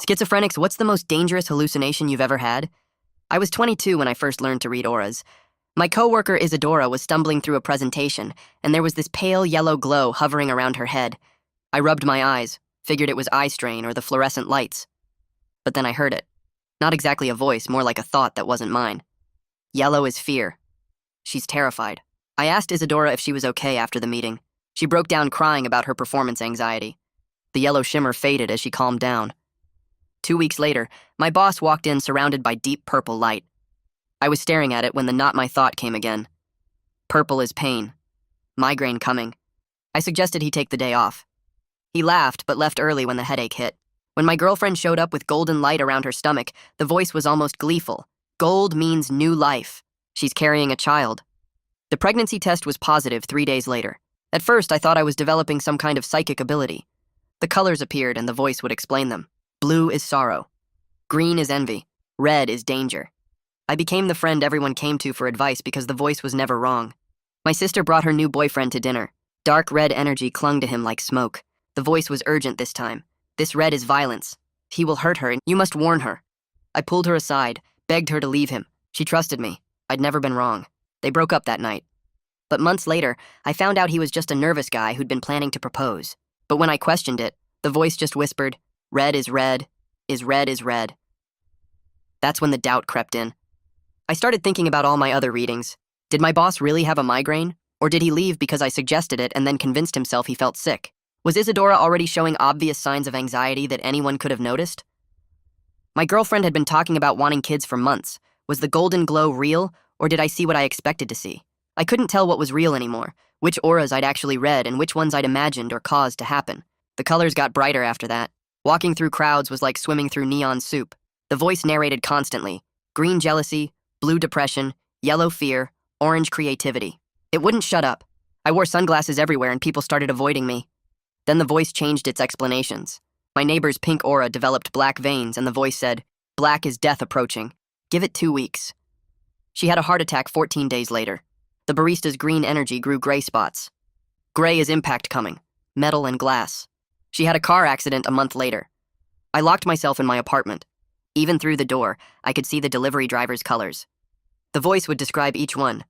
Schizophrenics, what's the most dangerous hallucination you've ever had? I was 22 when I first learned to read auras. My coworker Isadora was stumbling through a presentation, and there was this pale yellow glow hovering around her head. I rubbed my eyes, figured it was eye strain or the fluorescent lights. But then I heard it. Not exactly a voice, more like a thought that wasn't mine. Yellow is fear. She's terrified. I asked Isadora if she was okay after the meeting. She broke down crying about her performance anxiety. The yellow shimmer faded as she calmed down. 2 weeks later, my boss walked in surrounded by deep purple light. I was staring at it when the not my thought came again. Purple is pain. Migraine coming. I suggested he take the day off. He laughed, but left early when the headache hit. When my girlfriend showed up with golden light around her stomach, the voice was almost gleeful. Gold means new life. She's carrying a child. The pregnancy test was positive 3 days later. At first, I thought I was developing some kind of psychic ability. The colors appeared and the voice would explain them. Blue is sorrow. Green is envy. Red is danger. I became the friend everyone came to for advice because the voice was never wrong. My sister brought her new boyfriend to dinner. Dark red energy clung to him like smoke. The voice was urgent this time. This red is violence. He will hurt her and you must warn her. I pulled her aside, begged her to leave him. She trusted me. I'd never been wrong. They broke up that night. But months later, I found out he was just a nervous guy who'd been planning to propose. But when I questioned it, the voice just whispered, red is red, is red is red. That's when the doubt crept in. I started thinking about all my other readings. Did my boss really have a migraine? Or did he leave because I suggested it and then convinced himself he felt sick? Was Isadora already showing obvious signs of anxiety that anyone could have noticed? My girlfriend had been talking about wanting kids for months. Was the golden glow real, or did I see what I expected to see? I couldn't tell what was real anymore, which auras I'd actually read and which ones I'd imagined or caused to happen. The colors got brighter after that. Walking through crowds was like swimming through neon soup. The voice narrated constantly. Green jealousy, blue depression, yellow fear, orange creativity. It wouldn't shut up. I wore sunglasses everywhere and people started avoiding me. Then the voice changed its explanations. My neighbor's pink aura developed black veins and the voice said, black is death approaching. Give it 2 weeks. She had a heart attack 14 days later. The barista's green energy grew gray spots. Gray is impact coming. Metal and glass. She had a car accident a month later. I locked myself in my apartment. Even through the door, I could see the delivery driver's colors. The voice would describe each one.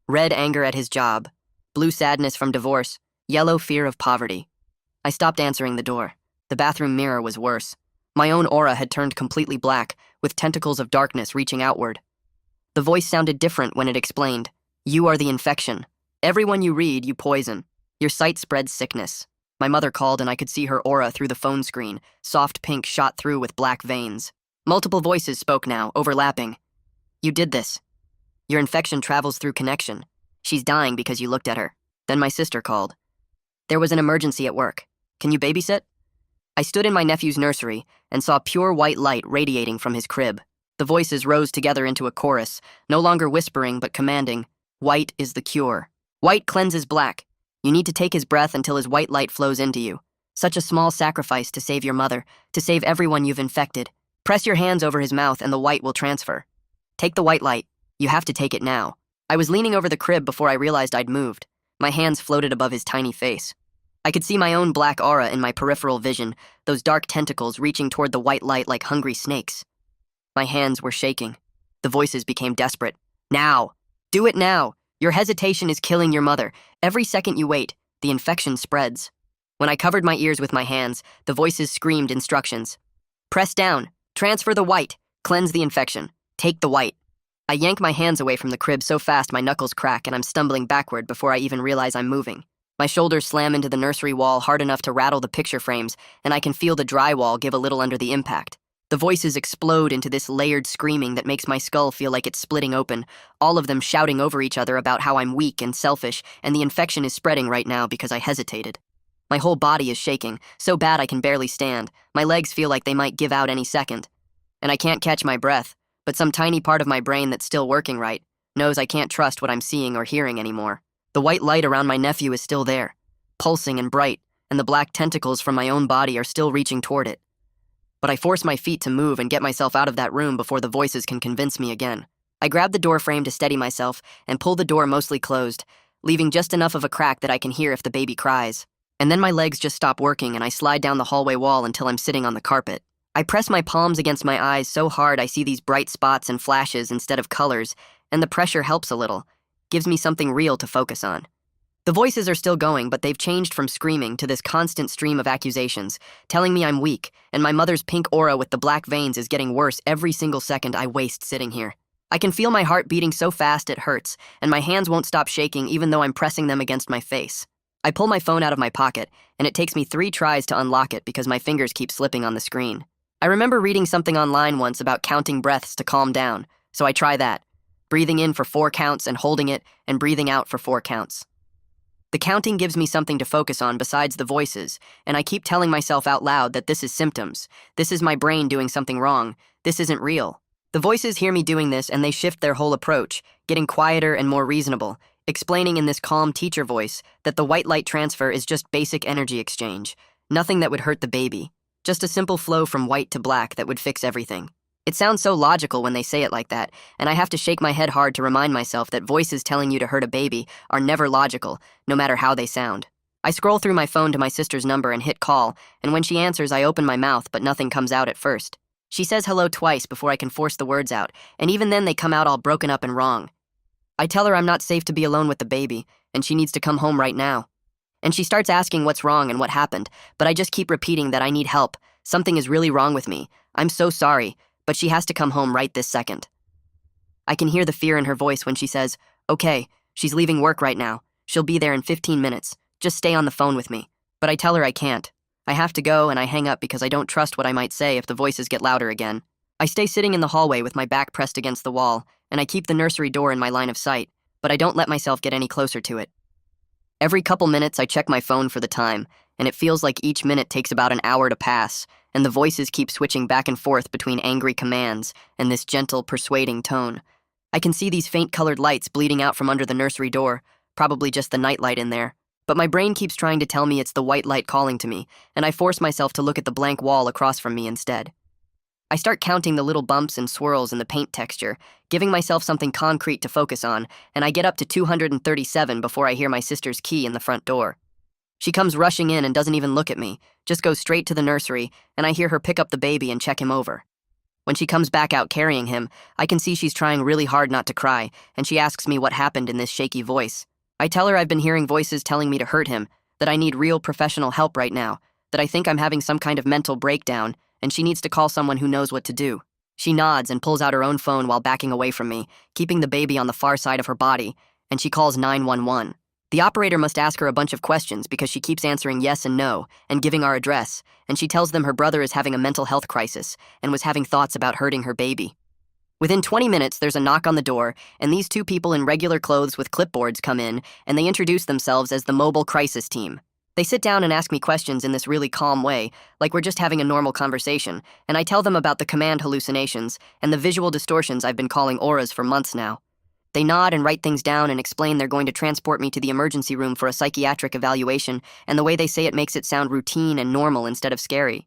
Red anger at his job, blue sadness from divorce, yellow fear of poverty. I stopped answering the door. The bathroom mirror was worse. My own aura had turned completely black, with tentacles of darkness reaching outward. The voice sounded different when it explained, you are the infection. Everyone you read, you poison. Your sight spreads sickness. My mother called and I could see her aura through the phone screen, soft pink shot through with black veins. Multiple voices spoke now, overlapping. You did this. Your infection travels through connection. She's dying because you looked at her. Then my sister called. There was an emergency at work. Can you babysit? I stood in my nephew's nursery and saw pure white light radiating from his crib. The voices rose together into a chorus, no longer whispering but commanding, white is the cure. White cleanses black. You need to take his breath until his white light flows into you. Such a small sacrifice to save your mother, to save everyone you've infected. Press your hands over his mouth and the white will transfer. Take the white light. You have to take it now. I was leaning over the crib before I realized I'd moved. My hands floated above his tiny face. I could see my own black aura in my peripheral vision, those dark tentacles reaching toward the white light like hungry snakes. My hands were shaking. The voices became desperate. Now! Do it now! Your hesitation is killing your mother. Every second you wait, the infection spreads. When I covered my ears with my hands, the voices screamed instructions. Press down. Transfer the white. Cleanse the infection. Take the white. I yank my hands away from the crib so fast my knuckles crack and I'm stumbling backward before I even realize I'm moving. My shoulders slam into the nursery wall hard enough to rattle the picture frames, and I can feel the drywall give a little under the impact. The voices explode into this layered screaming that makes my skull feel like it's splitting open, all of them shouting over each other about how I'm weak and selfish, and the infection is spreading right now because I hesitated. My whole body is shaking, so bad I can barely stand. My legs feel like they might give out any second. And I can't catch my breath, but some tiny part of my brain that's still working right knows I can't trust what I'm seeing or hearing anymore. The white light around my nephew is still there, pulsing and bright, and the black tentacles from my own body are still reaching toward it. But I force my feet to move and get myself out of that room before the voices can convince me again. I grab the door frame to steady myself and pull the door mostly closed, leaving just enough of a crack that I can hear if the baby cries. And then my legs just stop working and I slide down the hallway wall until I'm sitting on the carpet. I press my palms against my eyes so hard I see these bright spots and flashes instead of colors, and the pressure helps a little, gives me something real to focus on. The voices are still going, but they've changed from screaming to this constant stream of accusations, telling me I'm weak, and my mother's pink aura with the black veins is getting worse every single second I waste sitting here. I can feel my heart beating so fast it hurts, and my hands won't stop shaking even though I'm pressing them against my face. I pull my phone out of my pocket, and it takes me 3 tries to unlock it because my fingers keep slipping on the screen. I remember reading something online once about counting breaths to calm down, so I try that. Breathing in for 4 counts and holding it, and breathing out for 4 counts. The counting gives me something to focus on besides the voices, and I keep telling myself out loud that this is symptoms. This is my brain doing something wrong. This isn't real. The voices hear me doing this and they shift their whole approach, getting quieter and more reasonable, explaining in this calm teacher voice that the white light transfer is just basic energy exchange, nothing that would hurt the baby, just a simple flow from white to black that would fix everything. It sounds so logical when they say it like that, and I have to shake my head hard to remind myself that voices telling you to hurt a baby are never logical, no matter how they sound. I scroll through my phone to my sister's number and hit call, and when she answers, I open my mouth, but nothing comes out at first. She says hello twice before I can force the words out, and even then they come out all broken up and wrong. I tell her I'm not safe to be alone with the baby, and she needs to come home right now. And she starts asking what's wrong and what happened, but I just keep repeating that I need help. Something is really wrong with me. I'm so sorry, but she has to come home right this second. I can hear the fear in her voice when she says, "Okay, she's leaving work right now. She'll be there in 15 minutes. Just stay on the phone with me." But I tell her I can't. I have to go, and I hang up because I don't trust what I might say if the voices get louder again. I stay sitting in the hallway with my back pressed against the wall, and I keep the nursery door in my line of sight, but I don't let myself get any closer to it. Every couple minutes, I check my phone for the time, and it feels like each minute takes about an hour to pass, and the voices keep switching back and forth between angry commands and this gentle, persuading tone. I can see these faint-colored lights bleeding out from under the nursery door, probably just the nightlight in there. But my brain keeps trying to tell me it's the white light calling to me, and I force myself to look at the blank wall across from me instead. I start counting the little bumps and swirls in the paint texture, giving myself something concrete to focus on, and I get up to 237 before I hear my sister's key in the front door. She comes rushing in and doesn't even look at me, just goes straight to the nursery, and I hear her pick up the baby and check him over. When she comes back out carrying him, I can see she's trying really hard not to cry, and she asks me what happened in this shaky voice. I tell her I've been hearing voices telling me to hurt him, that I need real professional help right now, that I think I'm having some kind of mental breakdown, and she needs to call someone who knows what to do. She nods and pulls out her own phone while backing away from me, keeping the baby on the far side of her body, and she calls 911. The operator must ask her a bunch of questions because she keeps answering yes and no, and giving our address, and she tells them her brother is having a mental health crisis and was having thoughts about hurting her baby. Within 20 minutes, there's a knock on the door, and these 2 people in regular clothes with clipboards come in, and they introduce themselves as the mobile crisis team. They sit down and ask me questions in this really calm way, like we're just having a normal conversation, and I tell them about the command hallucinations and the visual distortions I've been calling auras for months now. They nod and write things down and explain they're going to transport me to the emergency room for a psychiatric evaluation, and the way they say it makes it sound routine and normal instead of scary.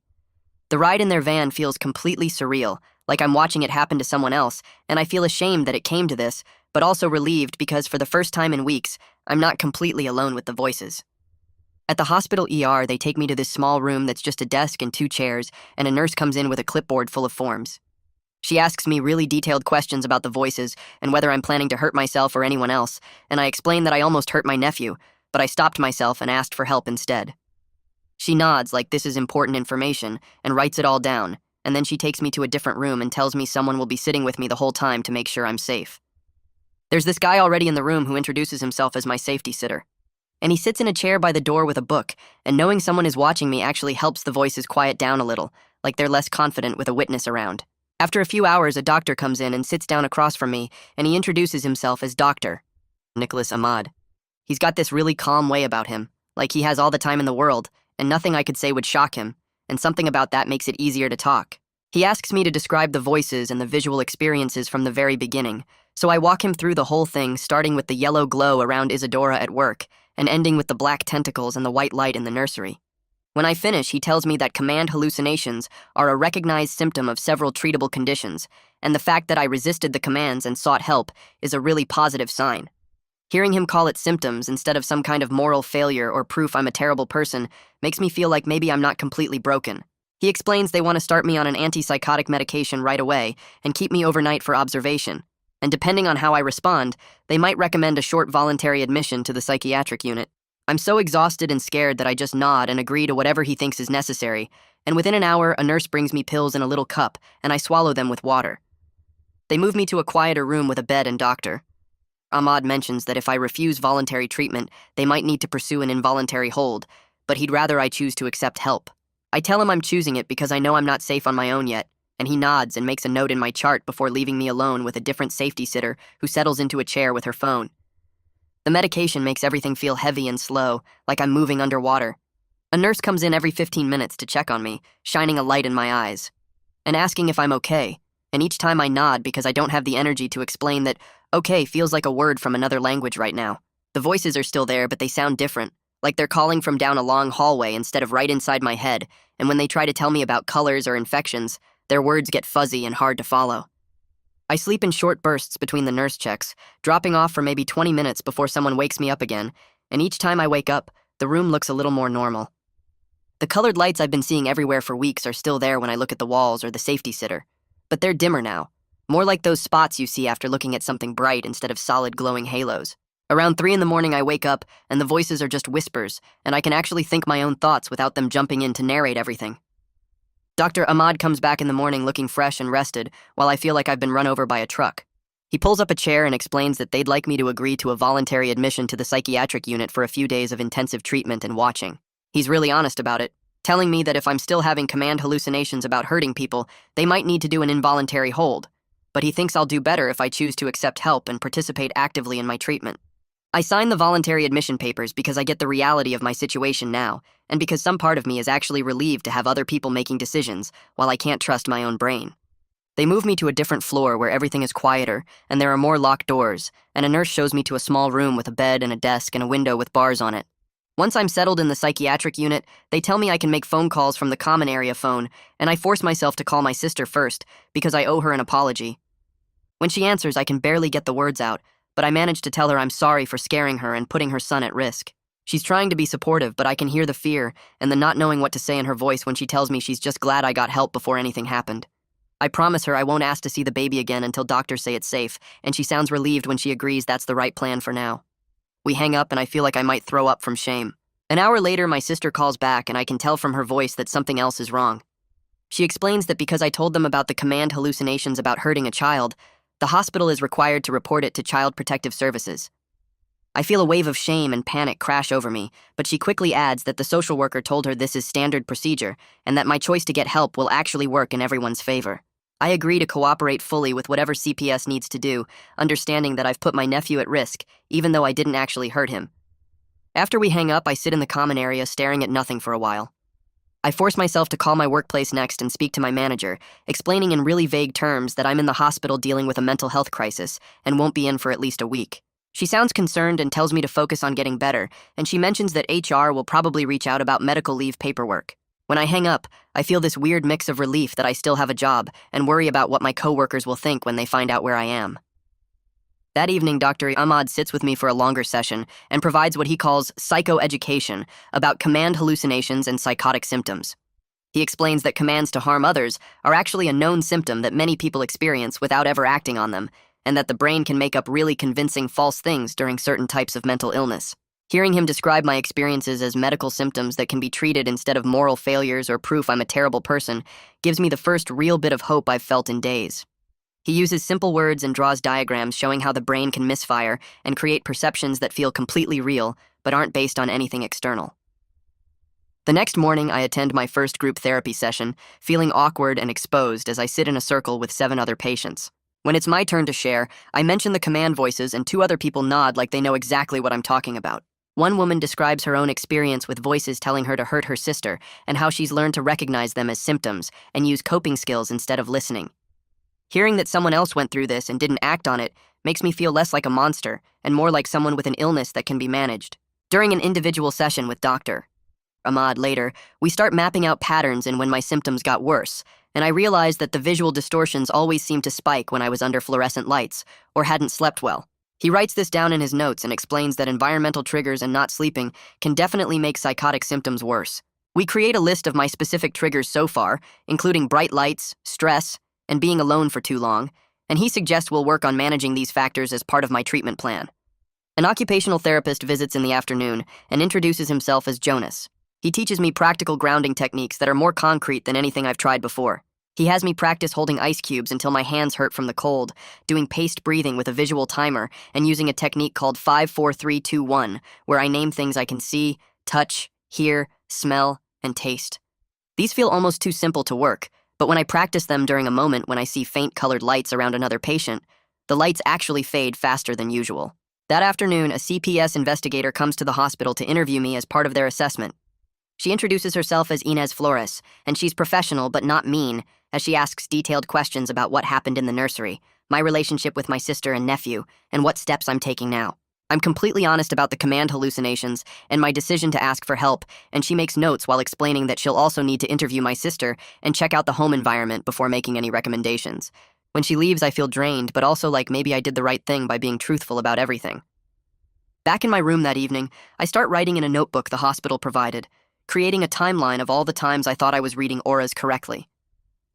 The ride in their van feels completely surreal, like I'm watching it happen to someone else, and I feel ashamed that it came to this, but also relieved because for the first time in weeks, I'm not completely alone with the voices. At the hospital ER, they take me to this small room that's just a desk and 2 chairs, and a nurse comes in with a clipboard full of forms. She asks me really detailed questions about the voices and whether I'm planning to hurt myself or anyone else, and I explain that I almost hurt my nephew, but I stopped myself and asked for help instead. She nods like this is important information and writes it all down, and then she takes me to a different room and tells me someone will be sitting with me the whole time to make sure I'm safe. There's this guy already in the room who introduces himself as my safety sitter. And he sits in a chair by the door with a book, and knowing someone is watching me actually helps the voices quiet down a little, like they're less confident with a witness around. After a few hours, a doctor comes in and sits down across from me, and he introduces himself as Dr. Nicholas Ahmad. He's got this really calm way about him, like he has all the time in the world, and nothing I could say would shock him, and something about that makes it easier to talk. He asks me to describe the voices and the visual experiences from the very beginning, so I walk him through the whole thing, starting with the yellow glow around Isadora at work, and ending with the black tentacles and the white light in the nursery. When I finish, he tells me that command hallucinations are a recognized symptom of several treatable conditions, and the fact that I resisted the commands and sought help is a really positive sign. Hearing him call it symptoms instead of some kind of moral failure or proof I'm a terrible person makes me feel like maybe I'm not completely broken. He explains they want to start me on an antipsychotic medication right away and keep me overnight for observation. And depending on how I respond, they might recommend a short voluntary admission to the psychiatric unit. I'm so exhausted and scared that I just nod and agree to whatever he thinks is necessary, and within an hour, a nurse brings me pills in a little cup, and I swallow them with water. They move me to a quieter room with a bed and doctor. Ahmad mentions that if I refuse voluntary treatment, they might need to pursue an involuntary hold, but he'd rather I choose to accept help. I tell him I'm choosing it because I know I'm not safe on my own yet, and he nods and makes a note in my chart before leaving me alone with a different safety sitter who settles into a chair with her phone. The medication makes everything feel heavy and slow, like I'm moving underwater. A nurse comes in every 15 minutes to check on me, shining a light in my eyes, and asking if I'm okay, and each time I nod because I don't have the energy to explain that okay feels like a word from another language right now. The voices are still there, but they sound different, like they're calling from down a long hallway instead of right inside my head, and when they try to tell me about colors or infections, their words get fuzzy and hard to follow. I sleep in short bursts between the nurse checks, dropping off for maybe 20 minutes before someone wakes me up again, and each time I wake up, the room looks a little more normal. The colored lights I've been seeing everywhere for weeks are still there when I look at the walls or the safety sitter, but they're dimmer now, more like those spots you see after looking at something bright instead of solid glowing halos. Around 3 in the morning I wake up, and the voices are just whispers, and I can actually think my own thoughts without them jumping in to narrate everything. Dr. Ahmad comes back in the morning looking fresh and rested, while I feel like I've been run over by a truck. He pulls up a chair and explains that they'd like me to agree to a voluntary admission to the psychiatric unit for a few days of intensive treatment and watching. He's really honest about it, telling me that if I'm still having command hallucinations about hurting people, they might need to do an involuntary hold, but he thinks I'll do better if I choose to accept help and participate actively in my treatment. I sign the voluntary admission papers because I get the reality of my situation now, and because some part of me is actually relieved to have other people making decisions while I can't trust my own brain. They move me to a different floor where everything is quieter, and there are more locked doors, and a nurse shows me to a small room with a bed and a desk and a window with bars on it. Once I'm settled in the psychiatric unit, they tell me I can make phone calls from the common area phone, and I force myself to call my sister first because I owe her an apology. When she answers, I can barely get the words out, but I manage to tell her I'm sorry for scaring her and putting her son at risk. She's trying to be supportive, but I can hear the fear and the not knowing what to say in her voice when she tells me she's just glad I got help before anything happened. I promise her I won't ask to see the baby again until doctors say it's safe, and she sounds relieved when she agrees that's the right plan for now. We hang up and I feel like I might throw up from shame. An hour later, my sister calls back and I can tell from her voice that something else is wrong. She explains that because I told them about the command hallucinations about hurting a child, the hospital is required to report it to Child Protective Services. I feel a wave of shame and panic crash over me, but she quickly adds that the social worker told her this is standard procedure and that my choice to get help will actually work in everyone's favor. I agree to cooperate fully with whatever CPS needs to do, understanding that I've put my nephew at risk, even though I didn't actually hurt him. After we hang up, I sit in the common area staring at nothing for a while. I force myself to call my workplace next and speak to my manager, explaining in really vague terms that I'm in the hospital dealing with a mental health crisis and won't be in for at least a week. She sounds concerned and tells me to focus on getting better, and she mentions that HR will probably reach out about medical leave paperwork. When I hang up, I feel this weird mix of relief that I still have a job and worry about what my coworkers will think when they find out where I am. That evening, Dr. Ahmad sits with me for a longer session and provides what he calls psychoeducation about command hallucinations and psychotic symptoms. He explains that commands to harm others are actually a known symptom that many people experience without ever acting on them, and that the brain can make up really convincing false things during certain types of mental illness. Hearing him describe my experiences as medical symptoms that can be treated instead of moral failures or proof I'm a terrible person gives me the first real bit of hope I've felt in days. He uses simple words and draws diagrams showing how the brain can misfire and create perceptions that feel completely real but aren't based on anything external. The next morning, I attend my first group therapy session, feeling awkward and exposed as I sit in a circle with 7 other patients. When it's my turn to share, I mention the command voices and 2 other people nod like they know exactly what I'm talking about. One woman describes her own experience with voices telling her to hurt her sister and how she's learned to recognize them as symptoms and use coping skills instead of listening. Hearing that someone else went through this and didn't act on it makes me feel less like a monster and more like someone with an illness that can be managed. During an individual session with Dr. Ahmad later, we start mapping out patterns in when my symptoms got worse, and I realized that the visual distortions always seemed to spike when I was under fluorescent lights or hadn't slept well. He writes this down in his notes and explains that environmental triggers and not sleeping can definitely make psychotic symptoms worse. We create a list of my specific triggers so far, including bright lights, stress, and being alone for too long, and he suggests we'll work on managing these factors as part of my treatment plan. An occupational therapist visits in the afternoon and introduces himself as Jonas. He teaches me practical grounding techniques that are more concrete than anything I've tried before. He has me practice holding ice cubes until my hands hurt from the cold, doing paced breathing with a visual timer, and using a technique called 5-4-3-2-1, where I name things I can see, touch, hear, smell, and taste. These feel almost too simple to work, but when I practice them during a moment when I see faint colored lights around another patient, the lights actually fade faster than usual. That afternoon, a CPS investigator comes to the hospital to interview me as part of their assessment. She introduces herself as Inez Flores, and she's professional but not mean, as she asks detailed questions about what happened in the nursery, my relationship with my sister and nephew, and what steps I'm taking now. I'm completely honest about the command hallucinations and my decision to ask for help, and she makes notes while explaining that she'll also need to interview my sister and check out the home environment before making any recommendations. When she leaves, I feel drained, but also like maybe I did the right thing by being truthful about everything. Back in my room that evening, I start writing in a notebook the hospital provided, creating a timeline of all the times I thought I was reading auras correctly.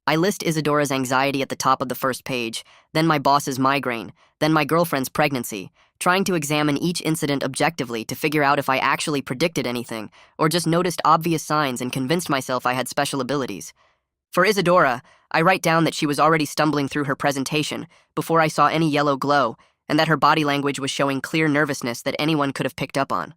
I list Isadora's anxiety at the top of the first page, then my boss's migraine, then my girlfriend's pregnancy, trying to examine each incident objectively to figure out if I actually predicted anything or just noticed obvious signs and convinced myself I had special abilities. For Isadora, I write down that she was already stumbling through her presentation before I saw any yellow glow and that her body language was showing clear nervousness that anyone could have picked up on.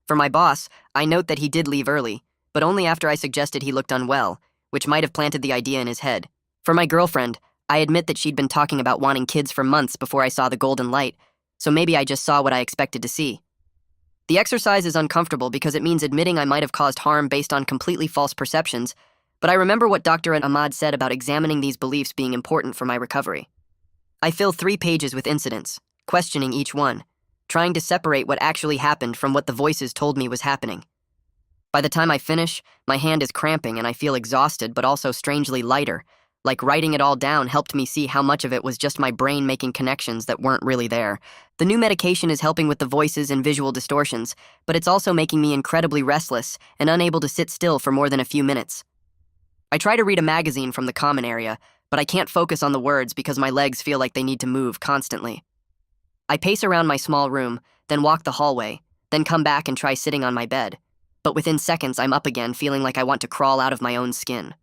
For my boss, I note that he did leave early, but only after I suggested he looked unwell, which might have planted the idea in his head. For my girlfriend, I admit that she'd been talking about wanting kids for months before I saw the golden light, so maybe I just saw what I expected to see. The exercise is uncomfortable because it means admitting I might have caused harm based on completely false perceptions, but I remember what Dr. Ahmad said about examining these beliefs being important for my recovery. I fill 3 pages with incidents, questioning each one, trying to separate what actually happened from what the voices told me was happening. By the time I finish, my hand is cramping and I feel exhausted but also strangely lighter, like writing it all down helped me see how much of it was just my brain making connections that weren't really there. The new medication is helping with the voices and visual distortions, but it's also making me incredibly restless and unable to sit still for more than a few minutes. I try to read a magazine from the common area, but I can't focus on the words because my legs feel like they need to move constantly. I pace around my small room, then walk the hallway, then come back and try sitting on my bed. But within seconds, I'm up again, feeling like I want to crawl out of my own skin.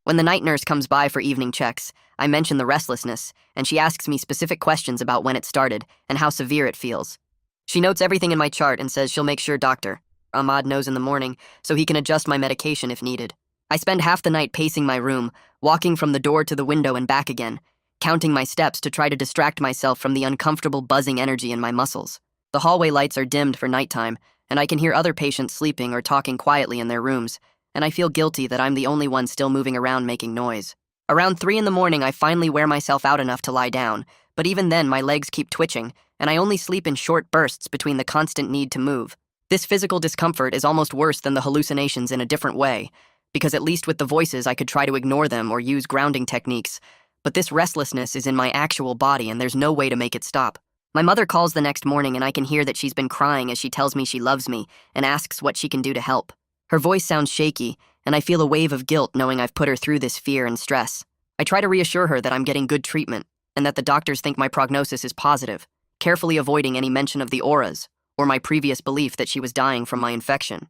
When the night nurse comes by for evening checks, I mention the restlessness, and she asks me specific questions about when it started and how severe it feels. She notes everything in my chart and says she'll make sure Dr. Ahmad knows in the morning so he can adjust my medication if needed. I spend half the night pacing my room, walking from the door to the window and back again, counting my steps to try to distract myself from the uncomfortable buzzing energy in my muscles. The hallway lights are dimmed for nighttime, and I can hear other patients sleeping or talking quietly in their rooms, and I feel guilty that I'm the only one still moving around making noise. Around 3 a.m, I finally wear myself out enough to lie down, but even then my legs keep twitching, and I only sleep in short bursts between the constant need to move. This physical discomfort is almost worse than the hallucinations in a different way, because at least with the voices I could try to ignore them or use grounding techniques, but this restlessness is in my actual body and there's no way to make it stop. My mother calls the next morning and I can hear that she's been crying as she tells me she loves me and asks what she can do to help. Her voice sounds shaky, and I feel a wave of guilt knowing I've put her through this fear and stress. I try to reassure her that I'm getting good treatment and that the doctors think my prognosis is positive, carefully avoiding any mention of the auras or my previous belief that she was dying from my infection.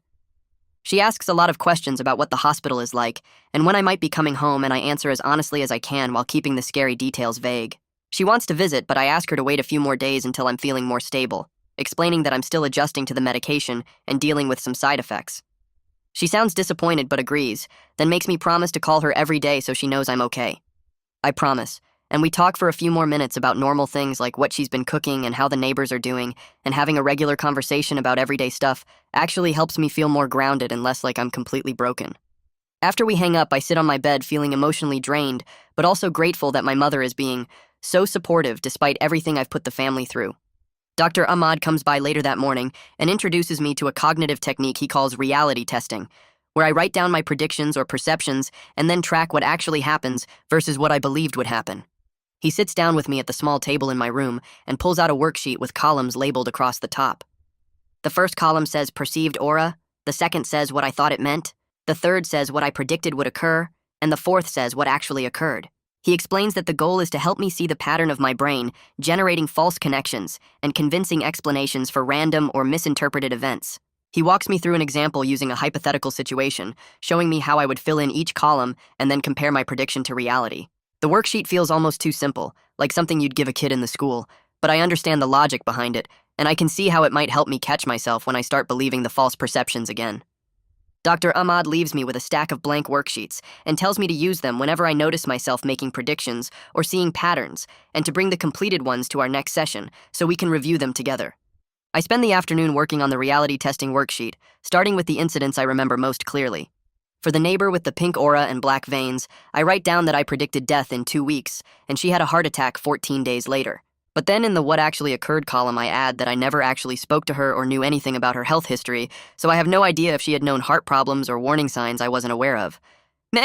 She asks a lot of questions about what the hospital is like and when I might be coming home, and I answer as honestly as I can while keeping the scary details vague. She wants to visit, but I ask her to wait a few more days until I'm feeling more stable, explaining that I'm still adjusting to the medication and dealing with some side effects. She sounds disappointed but agrees, then makes me promise to call her every day so she knows I'm okay. I promise, and we talk for a few more minutes about normal things like what she's been cooking and how the neighbors are doing, and having a regular conversation about everyday stuff actually helps me feel more grounded and less like I'm completely broken. After we hang up, I sit on my bed feeling emotionally drained, but also grateful that my mother is being so supportive despite everything I've put the family through. Dr. Ahmad comes by later that morning and introduces me to a cognitive technique he calls reality testing, where I write down my predictions or perceptions and then track what actually happens versus what I believed would happen. He sits down with me at the small table in my room and pulls out a worksheet with columns labeled across the top. The first column says perceived aura, The second says what I thought it meant. The third says what I predicted would occur. And the fourth says what actually occurred. He explains that the goal is to help me see the pattern of my brain, generating false connections and convincing explanations for random or misinterpreted events. He walks me through an example using a hypothetical situation, showing me how I would fill in each column and then compare my prediction to reality. The worksheet feels almost too simple, like something you'd give a kid in the school, but I understand the logic behind it, and I can see how it might help me catch myself when I start believing the false perceptions again. Dr. Ahmad leaves me with a stack of blank worksheets and tells me to use them whenever I notice myself making predictions or seeing patterns, and to bring the completed ones to our next session so we can review them together. I spend the afternoon working on the reality testing worksheet, starting with the incidents I remember most clearly. For the neighbor with the pink aura and black veins, I write down that I predicted death in 2 weeks, and she had a heart attack 14 days later. But then in the what actually occurred column, I add that I never actually spoke to her or knew anything about her health history, so I have no idea if she had known heart problems or warning signs I wasn't aware of.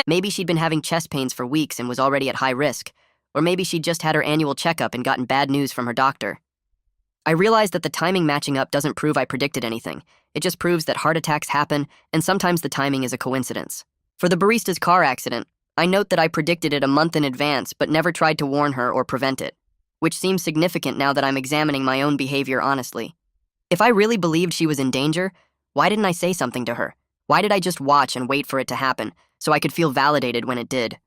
Maybe she'd been having chest pains for weeks and was already at high risk, or maybe she'd just had her annual checkup and gotten bad news from her doctor. I realize that the timing matching up doesn't prove I predicted anything. It just proves that heart attacks happen, and sometimes the timing is a coincidence. For the barista's car accident, I note that I predicted it a month in advance but never tried to warn her or prevent it, which seems significant now that I'm examining my own behavior honestly. If I really believed she was in danger, why didn't I say something to her? Why did I just watch and wait for it to happen so I could feel validated when it did?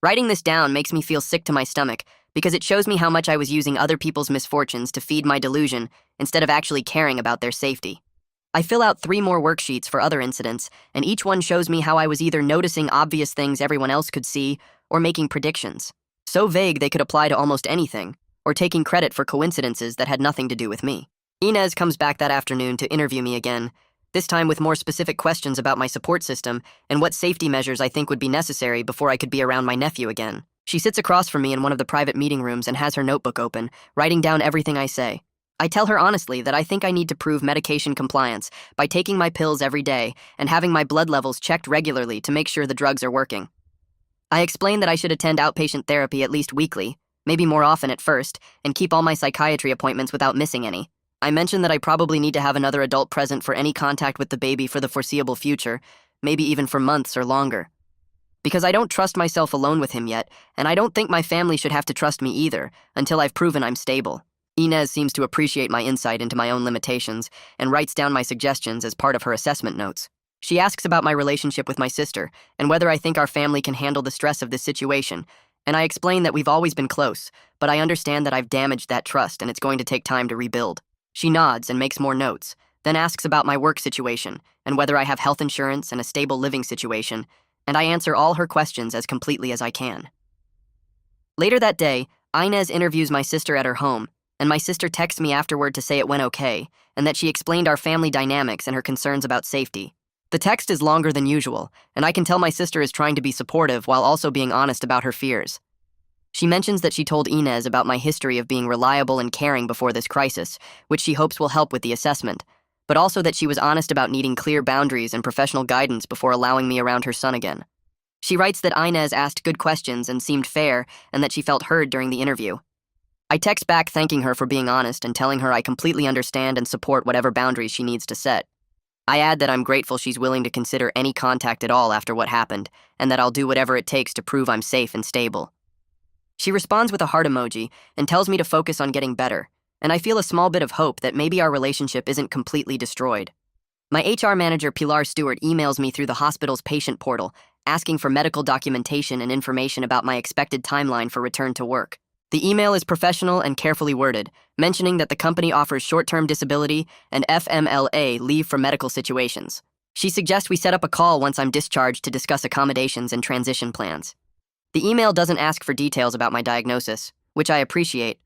Writing this down makes me feel sick to my stomach because it shows me how much I was using other people's misfortunes to feed my delusion instead of actually caring about their safety. I fill out 3 more worksheets for other incidents, and each one shows me how I was either noticing obvious things everyone else could see or making predictions, so vague they could apply to almost anything, or taking credit for coincidences that had nothing to do with me. Inez comes back that afternoon to interview me again, this time with more specific questions about my support system and what safety measures I think would be necessary before I could be around my nephew again. She sits across from me in one of the private meeting rooms and has her notebook open, writing down everything I say. I tell her honestly that I think I need to prove medication compliance by taking my pills every day and having my blood levels checked regularly to make sure the drugs are working. I explain that I should attend outpatient therapy at least weekly, maybe more often at first, and keep all my psychiatry appointments without missing any. I mention that I probably need to have another adult present for any contact with the baby for the foreseeable future, maybe even for months or longer. Because I don't trust myself alone with him yet, and I don't think my family should have to trust me either until I've proven I'm stable. Inez seems to appreciate my insight into my own limitations and writes down my suggestions as part of her assessment notes. She asks about my relationship with my sister and whether I think our family can handle the stress of this situation, and I explain that we've always been close, but I understand that I've damaged that trust and it's going to take time to rebuild. She nods and makes more notes, then asks about my work situation and whether I have health insurance and a stable living situation, and I answer all her questions as completely as I can. Later that day, Inez interviews my sister at her home, and my sister texts me afterward to say it went okay, and that she explained our family dynamics and her concerns about safety. The text is longer than usual, and I can tell my sister is trying to be supportive while also being honest about her fears. She mentions that she told Inez about my history of being reliable and caring before this crisis, which she hopes will help with the assessment, but also that she was honest about needing clear boundaries and professional guidance before allowing me around her son again. She writes that Inez asked good questions and seemed fair, and that she felt heard during the interview. I text back thanking her for being honest and telling her I completely understand and support whatever boundaries she needs to set. I add that I'm grateful she's willing to consider any contact at all after what happened, and that I'll do whatever it takes to prove I'm safe and stable. She responds with a heart emoji and tells me to focus on getting better, and I feel a small bit of hope that maybe our relationship isn't completely destroyed. My HR manager, Pilar Stewart, emails me through the hospital's patient portal, asking for medical documentation and information about my expected timeline for return to work. The email is professional and carefully worded, mentioning that the company offers short-term disability and FMLA leave for medical situations. She suggests we set up a call once I'm discharged to discuss accommodations and transition plans. The email doesn't ask for details about my diagnosis, which I appreciate,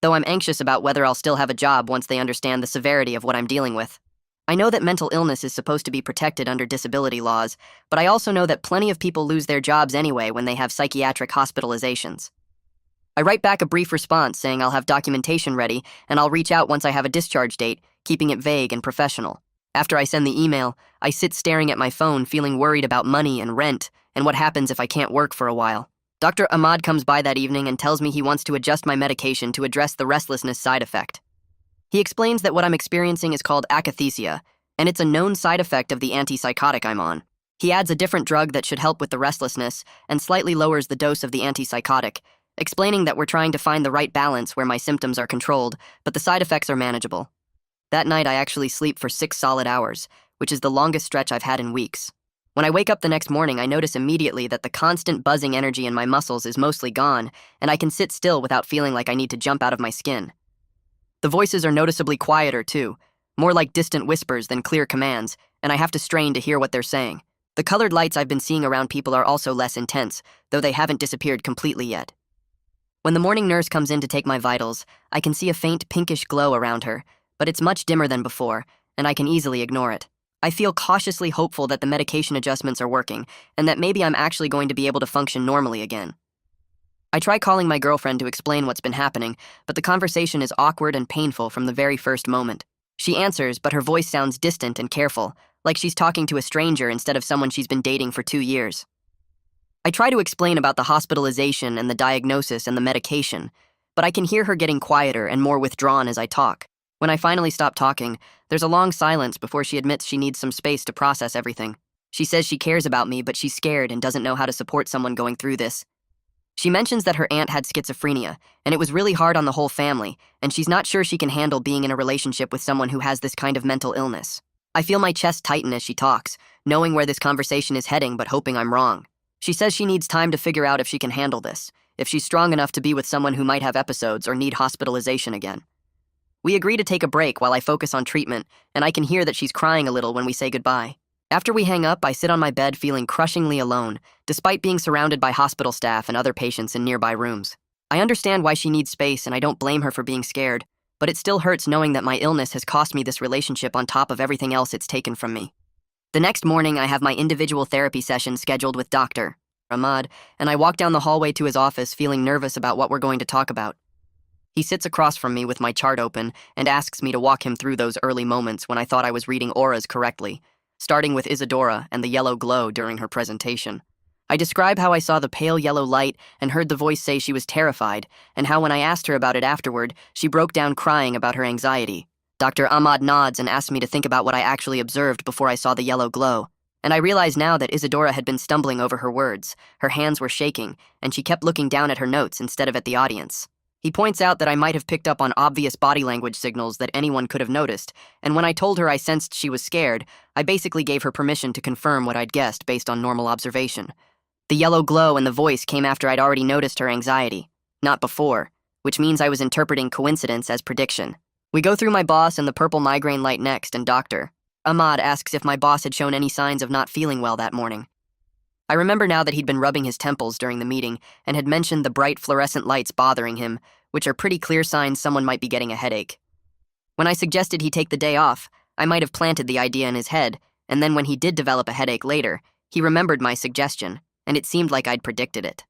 though I'm anxious about whether I'll still have a job once they understand the severity of what I'm dealing with. I know that mental illness is supposed to be protected under disability laws, but I also know that plenty of people lose their jobs anyway when they have psychiatric hospitalizations. I write back a brief response saying I'll have documentation ready and I'll reach out once I have a discharge date, keeping it vague and professional. After I send the email, I sit staring at my phone feeling worried about money and rent and what happens if I can't work for a while. Dr. Ahmad comes by that evening and tells me he wants to adjust my medication to address the restlessness side effect. He explains that what I'm experiencing is called akathisia, and it's a known side effect of the antipsychotic I'm on. He adds a different drug that should help with the restlessness and slightly lowers the dose of the antipsychotic, explaining that we're trying to find the right balance where my symptoms are controlled, but the side effects are manageable. That night, I actually sleep for 6 solid hours, which is the longest stretch I've had in weeks. When I wake up the next morning, I notice immediately that the constant buzzing energy in my muscles is mostly gone, and I can sit still without feeling like I need to jump out of my skin. The voices are noticeably quieter, too, more like distant whispers than clear commands, and I have to strain to hear what they're saying. The colored lights I've been seeing around people are also less intense, though they haven't disappeared completely yet. When the morning nurse comes in to take my vitals, I can see a faint pinkish glow around her, but it's much dimmer than before, and I can easily ignore it. I feel cautiously hopeful that the medication adjustments are working, and that maybe I'm actually going to be able to function normally again. I try calling my girlfriend to explain what's been happening, but the conversation is awkward and painful from the very first moment. She answers, but her voice sounds distant and careful, like she's talking to a stranger instead of someone she's been dating for 2 years. I try to explain about the hospitalization and the diagnosis and the medication, but I can hear her getting quieter and more withdrawn as I talk. When I finally stop talking, there's a long silence before she admits she needs some space to process everything. She says she cares about me, but she's scared and doesn't know how to support someone going through this. She mentions that her aunt had schizophrenia, and it was really hard on the whole family, and she's not sure she can handle being in a relationship with someone who has this kind of mental illness. I feel my chest tighten as she talks, knowing where this conversation is heading but hoping I'm wrong. She says she needs time to figure out if she can handle this, if she's strong enough to be with someone who might have episodes or need hospitalization again. We agree to take a break while I focus on treatment, and I can hear that she's crying a little when we say goodbye. After we hang up, I sit on my bed feeling crushingly alone, despite being surrounded by hospital staff and other patients in nearby rooms. I understand why she needs space, and I don't blame her for being scared, but it still hurts knowing that my illness has cost me this relationship on top of everything else it's taken from me. The next morning, I have my individual therapy session scheduled with Dr. Ahmad, and I walk down the hallway to his office feeling nervous about what we're going to talk about. He sits across from me with my chart open and asks me to walk him through those early moments when I thought I was reading auras correctly, starting with Isadora and the yellow glow during her presentation. I describe how I saw the pale yellow light and heard the voice say she was terrified, and how when I asked her about it afterward, she broke down crying about her anxiety. Dr. Ahmad nods and asks me to think about what I actually observed before I saw the yellow glow. And I realize now that Isadora had been stumbling over her words, her hands were shaking, and she kept looking down at her notes instead of at the audience. He points out that I might have picked up on obvious body language signals that anyone could have noticed, and when I told her I sensed she was scared, I basically gave her permission to confirm what I'd guessed based on normal observation. The yellow glow and the voice came after I'd already noticed her anxiety, not before, which means I was interpreting coincidence as prediction. We go through my boss and the purple migraine light next, and Dr. Ahmad asks if my boss had shown any signs of not feeling well that morning. I remember now that he'd been rubbing his temples during the meeting and had mentioned the bright fluorescent lights bothering him, which are pretty clear signs someone might be getting a headache. When I suggested he take the day off, I might have planted the idea in his head, and then when he did develop a headache later, he remembered my suggestion, and it seemed like I'd predicted it.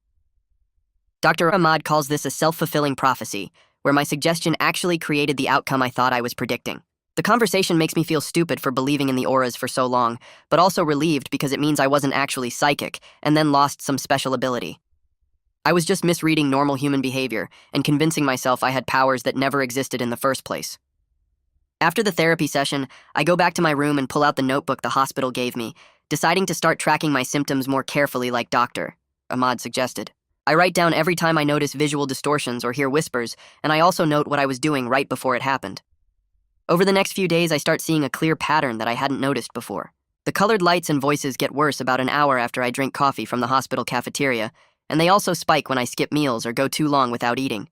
Dr. Ahmad calls this a self-fulfilling prophecy, where my suggestion actually created the outcome I thought I was predicting. The conversation makes me feel stupid for believing in the auras for so long, but also relieved because it means I wasn't actually psychic and then lost some special ability. I was just misreading normal human behavior and convincing myself I had powers that never existed in the first place. After the therapy session, I go back to my room and pull out the notebook the hospital gave me, deciding to start tracking my symptoms more carefully like Dr. Ahmad suggested. I write down every time I notice visual distortions or hear whispers, and I also note what I was doing right before it happened. Over the next few days, I start seeing a clear pattern that I hadn't noticed before. The colored lights and voices get worse about an hour after I drink coffee from the hospital cafeteria, and they also spike when I skip meals or go too long without eating.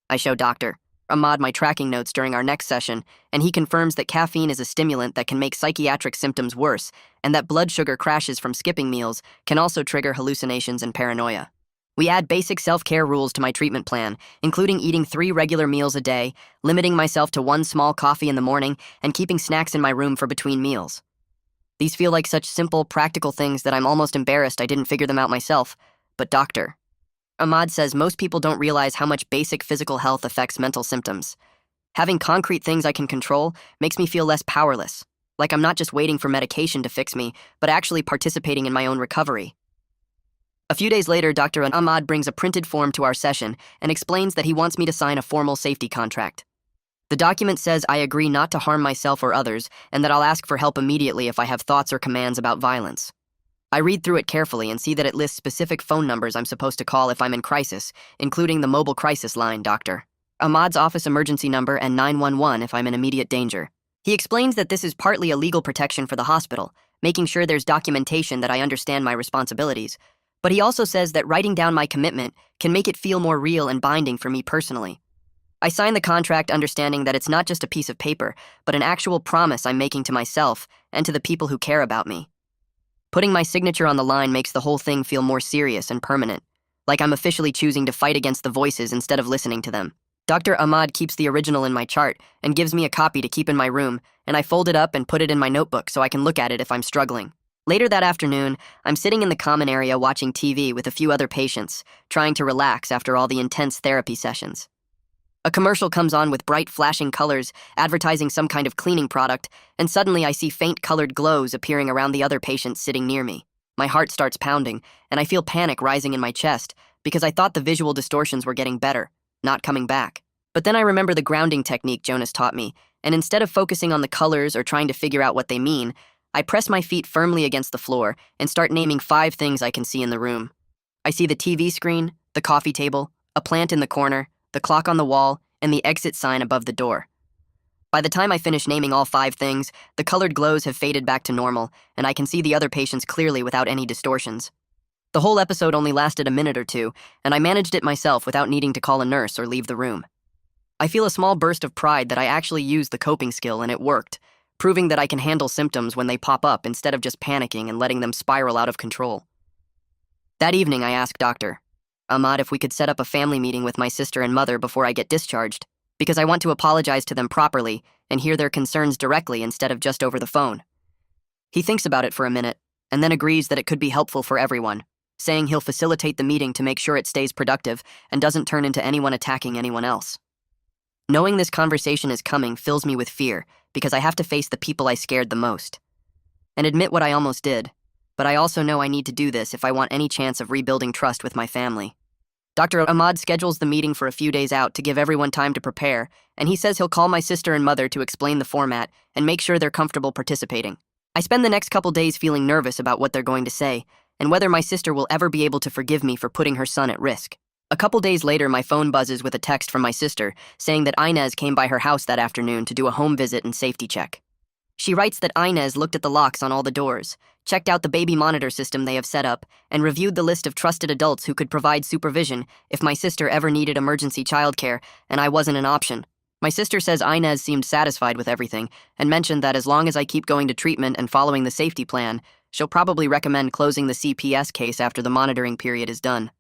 I show Dr. Ahmad my tracking notes during our next session, and he confirms that caffeine is a stimulant that can make psychiatric symptoms worse, and that blood sugar crashes from skipping meals can also trigger hallucinations and paranoia. We add basic self-care rules to my treatment plan, including eating 3 regular meals a day, limiting myself to 1 small coffee in the morning, and keeping snacks in my room for between meals. These feel like such simple, practical things that I'm almost embarrassed I didn't figure them out myself, but Dr. Ahmad says most people don't realize how much basic physical health affects mental symptoms. Having concrete things I can control makes me feel less powerless, like I'm not just waiting for medication to fix me, but actually participating in my own recovery. A few days later, Dr. Ahmad brings a printed form to our session and explains that he wants me to sign a formal safety contract. The document says I agree not to harm myself or others, and that I'll ask for help immediately if I have thoughts or commands about violence. I read through it carefully and see that it lists specific phone numbers I'm supposed to call if I'm in crisis, including the mobile crisis line, Dr. Ahmad's office emergency number, and 911 if I'm in immediate danger. He explains that this is partly a legal protection for the hospital, making sure there's documentation that I understand my responsibilities, but he also says that writing down my commitment can make it feel more real and binding for me personally. I sign the contract understanding that it's not just a piece of paper, but an actual promise I'm making to myself and to the people who care about me. Putting my signature on the line makes the whole thing feel more serious and permanent, like I'm officially choosing to fight against the voices instead of listening to them. Dr. Ahmad keeps the original in my chart and gives me a copy to keep in my room, and I fold it up and put it in my notebook so I can look at it if I'm struggling. Later that afternoon, I'm sitting in the common area watching TV with a few other patients, trying to relax after all the intense therapy sessions. A commercial comes on with bright flashing colors, advertising some kind of cleaning product, and suddenly I see faint colored glows appearing around the other patients sitting near me. My heart starts pounding, and I feel panic rising in my chest because I thought the visual distortions were getting better, not coming back. But then I remember the grounding technique Jonas taught me, and instead of focusing on the colors or trying to figure out what they mean, I press my feet firmly against the floor and start naming 5 things I can see in the room. I see the TV screen, the coffee table, a plant in the corner, the clock on the wall, and the exit sign above the door. By the time I finish naming all 5 things, the colored glows have faded back to normal, and I can see the other patients clearly without any distortions. The whole episode only lasted a minute or two, and I managed it myself without needing to call a nurse or leave the room. I feel a small burst of pride that I actually used the coping skill and it worked, proving that I can handle symptoms when they pop up instead of just panicking and letting them spiral out of control. That evening, I asked Dr. Ahmad if we could set up a family meeting with my sister and mother before I get discharged, because I want to apologize to them properly and hear their concerns directly instead of just over the phone. He thinks about it for a minute, and then agrees that it could be helpful for everyone, saying he'll facilitate the meeting to make sure it stays productive and doesn't turn into anyone attacking anyone else. Knowing this conversation is coming fills me with fear because I have to face the people I scared the most. And admit what I almost did, but I also know I need to do this if I want any chance of rebuilding trust with my family. Dr. Ahmad schedules the meeting for a few days out to give everyone time to prepare, and he says he'll call my sister and mother to explain the format and make sure they're comfortable participating. I spend the next couple days feeling nervous about what they're going to say, and whether my sister will ever be able to forgive me for putting her son at risk. A couple days later, my phone buzzes with a text from my sister saying that Inez came by her house that afternoon to do a home visit and safety check. She writes that Inez looked at the locks on all the doors, checked out the baby monitor system they have set up, and reviewed the list of trusted adults who could provide supervision if my sister ever needed emergency childcare and I wasn't an option. My sister says Inez seemed satisfied with everything and mentioned that as long as I keep going to treatment and following the safety plan, she'll probably recommend closing the CPS case after the monitoring period is done.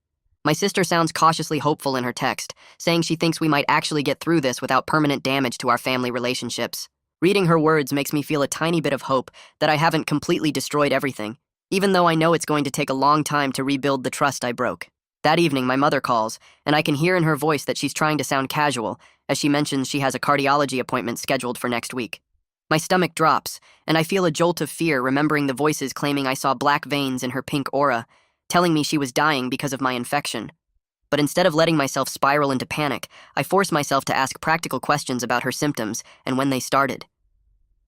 My sister sounds cautiously hopeful in her text, saying she thinks we might actually get through this without permanent damage to our family relationships. Reading her words makes me feel a tiny bit of hope that I haven't completely destroyed everything, even though I know it's going to take a long time to rebuild the trust I broke. That evening, my mother calls, and I can hear in her voice that she's trying to sound casual, as she mentions she has a cardiology appointment scheduled for next week. My stomach drops, and I feel a jolt of fear remembering the voices claiming I saw black veins in her pink aura, telling me she was dying because of my infection. But instead of letting myself spiral into panic, I force myself to ask practical questions about her symptoms and when they started.